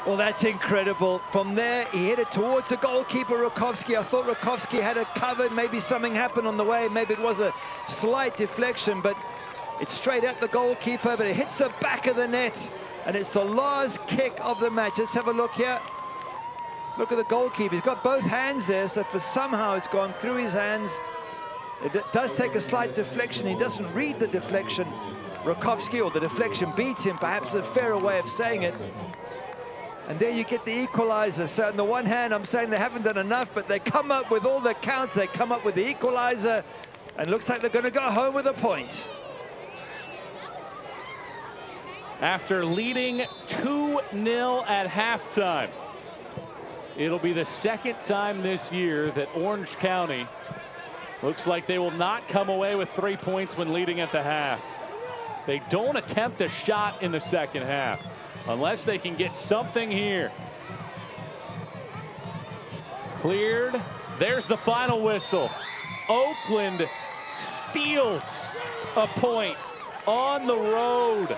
Well, that's incredible. From there, he hit it towards the goalkeeper, Rakovsky. I thought Rakovsky had it covered. Maybe something happened on the way. Maybe it was a slight deflection, but it's straight at the goalkeeper, but it hits the back of the net, and it's the last kick of the match. Let's have a look here. Look at the goalkeeper. He's got both hands there, so for somehow it's gone through his hands. It does take a slight deflection. He doesn't read the deflection, Rakovsky, or the deflection beats him, perhaps a fairer way of saying it. And there you get the equalizer. So on the one hand, I'm saying they haven't done enough, but they come up with all the counts. They come up with the equalizer, and looks like they're going to go home with a point. After leading 2-0 at halftime, it'll be the second time this year that Orange County Looks like they will not come away with 3 points when leading at the half. They don't attempt a shot in the second half unless they can get something here. Cleared. There's the final whistle. Oakland steals a point on the road.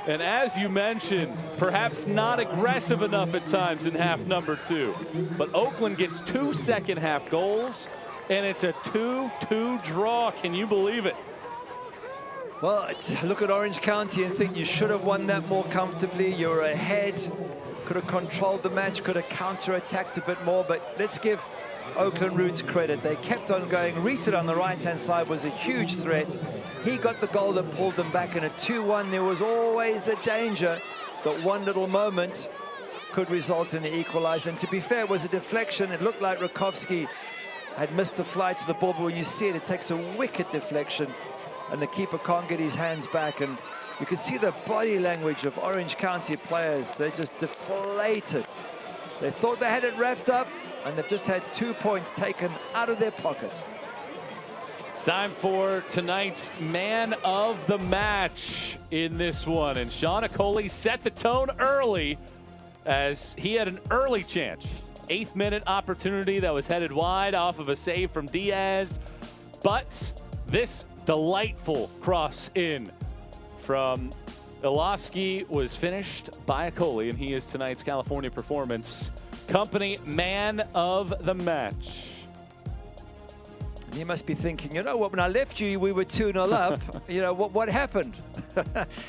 And as you mentioned, perhaps not aggressive enough at times in half number 2. But Oakland gets 2 second half goals, and it's a 2-2 draw. Can you believe it? Well, look at Orange County and think you should have won that more comfortably. You're ahead, could have controlled the match, could have counter-attacked a bit more, but let's give Oakland Roots credit. They kept on going. Reeted on the right-hand side was a huge threat. He got the goal that pulled them back in a 2-1. There was always the danger that one little moment could result in the equalizer. And to be fair, it was a deflection. It looked like Rakowski had missed the fly to the ball, but when you see it, it takes a wicked deflection, and the keeper can't get his hands back. And you can see the body language of Orange County players. They're just deflated. They thought they had it wrapped up, and they've just had 2 points taken out of their pocket. It's time for tonight's man of the match in this one. And Sean Okoli set the tone early as he had an early chance. 8th minute opportunity that was headed wide off of a save from Diaz. But this delightful cross in from Iloski was finished by Okoli, and he is tonight's California Performance Company man of the match. And you must be thinking, you know what, when I left you, we were 2-0 up. You know, what happened?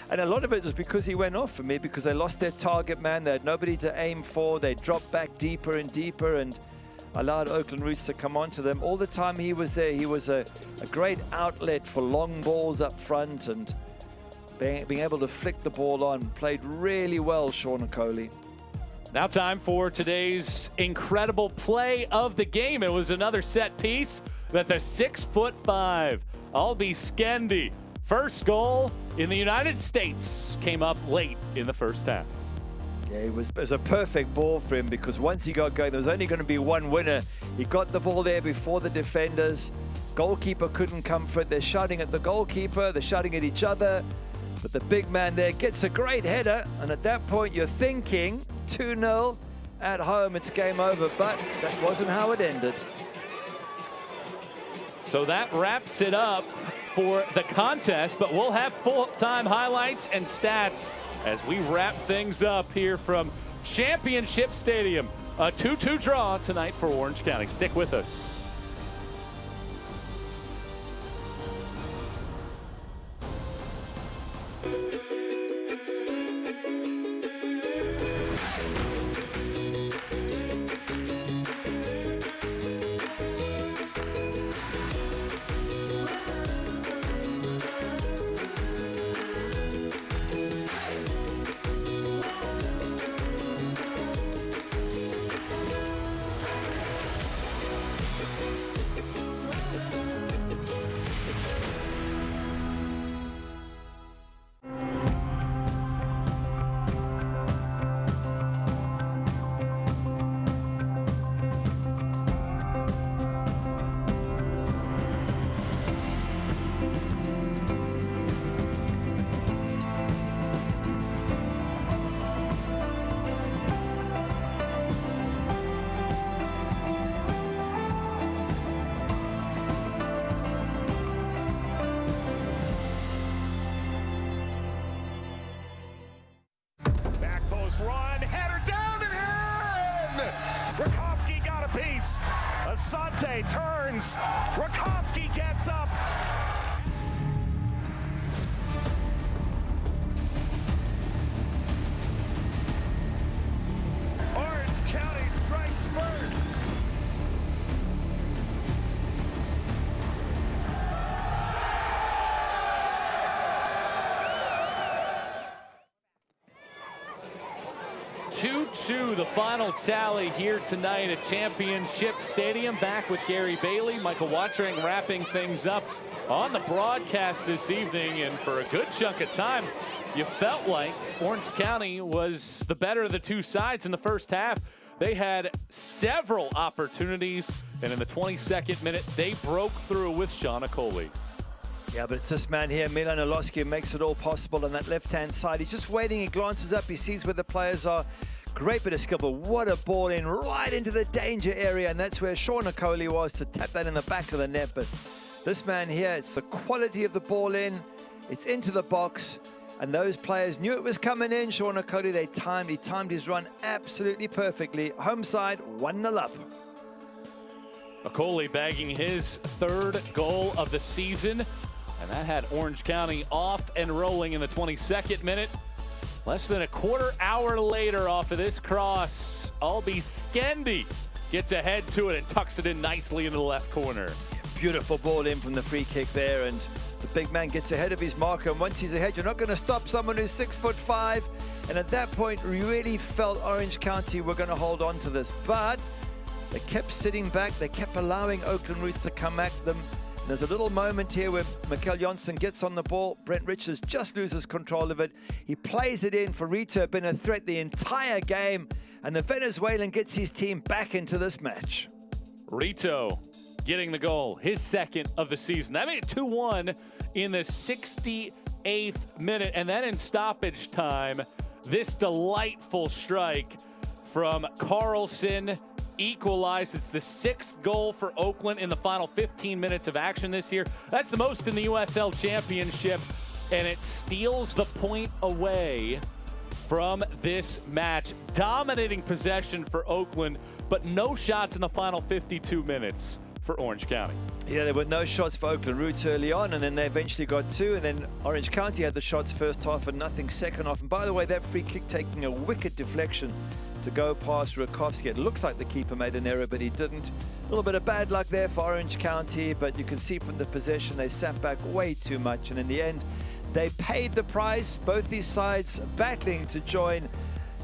And a lot of it was because he went off for me, because they lost their target man. They had nobody to aim for. They dropped back deeper and deeper and allowed Oakland Roots to come onto them. All the time he was there, he was a great outlet for long balls up front and being able to flick the ball on. Played really well, Sean Okoli. Now time for today's incredible play of the game. It was another set piece that the 6'5" Albie Skendi, first goal in the United States, came up late in the first half. Yeah, it was a perfect ball for him, because once he got going, there was only going to be one winner. He got the ball there before the defenders. Goalkeeper couldn't come for it. They're shouting at the goalkeeper. They're shouting at each other. But the big man there gets a great header. And at that point, you're thinking 2-0 at home. It's game over. But that wasn't how it ended. So that wraps it up for the contest. But we'll have full-time highlights and stats as we wrap things up here from Championship Stadium. A 2-2 draw tonight for Orange County. Stick with us. Run, header down and in! Rakowski got a piece. Asante turns. Rakowski gets up. Orange County strikes first. The final tally here tonight at Championship Stadium. Back with Gary Bailey, Michael Watring wrapping things up on the broadcast this evening. And for a good chunk of time, you felt like Orange County was the better of the two sides in the first half. They had several opportunities, and in the 22nd minute, they broke through with Sean Okoli. Yeah, but it's this man here, Milan Oloski, makes it all possible on that left-hand side. He's just waiting, he glances up, he sees where the players are. Great bit of skill, but what a ball in right into the danger area, and that's where Sean Okoli was to tap that in the back of the net. But this man here, it's the quality of the ball in, it's into the box, and those players knew it was coming in. Sean Okoli, he timed his run absolutely perfectly. Home side, 1-0 up. Okoli bagging his third goal of the season, and that had Orange County off and rolling in the 22nd minute. Less than a quarter hour later off of this cross, Albie Skendi gets ahead to it and tucks it in nicely into the left corner. Beautiful ball in from the free kick there, and the big man gets ahead of his marker, and once he's ahead, you're not going to stop someone who's 6'5", and at that point, we really felt Orange County were going to hold on to this, but they kept sitting back, they kept allowing Oakland Roots to come at them. And there's a little moment here where Mikkel Jonsson gets on the ball, Brent Richards just loses control of it, he plays it in for Rito, been a threat the entire game, and the Venezuelan gets his team back into this match. Rito getting the goal, his second of the season. That made it 2-1 in the 68th minute. And then in stoppage time, this delightful strike from Carlson equalized. It's the 6th goal for Oakland in the final 15 minutes of action this year. That's the most in the USL Championship, and it steals the point away from this match. Dominating possession for Oakland, but no shots in the final 52 minutes for Orange County. Yeah, there were no shots for Oakland Roots early on, and then they eventually got 2, and then Orange County had the shots first half and nothing second half. And by the way, that free kick taking a wicked deflection to go past Rakowski. It looks like the keeper made an error, but he didn't. A little bit of bad luck there for Orange County, but you can see from the possession they sat back way too much, and in the end, they paid the price. Both these sides battling to join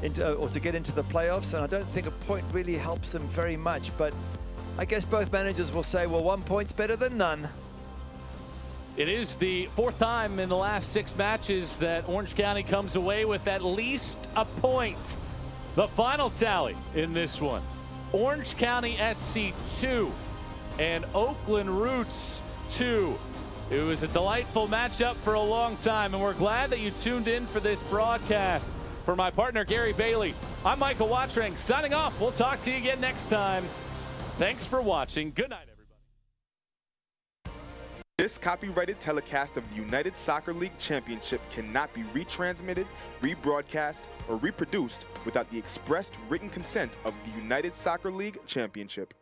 into, or to get into the playoffs, and I don't think a point really helps them very much, but I guess both managers will say, well, 1 point's better than none. It is the 4th time in the last 6 matches that Orange County comes away with at least a point. The final tally in this one, Orange County SC 2 and Oakland Roots 2. It was a delightful matchup for a long time, and we're glad that you tuned in for this broadcast. For my partner, Gary Bailey, I'm Michael Watring, signing off. We'll talk to you again next time. Thanks for watching. Good night, everybody. This copyrighted telecast of the United Soccer League Championship cannot be retransmitted, rebroadcast, or reproduced without the expressed written consent of the United Soccer League Championship.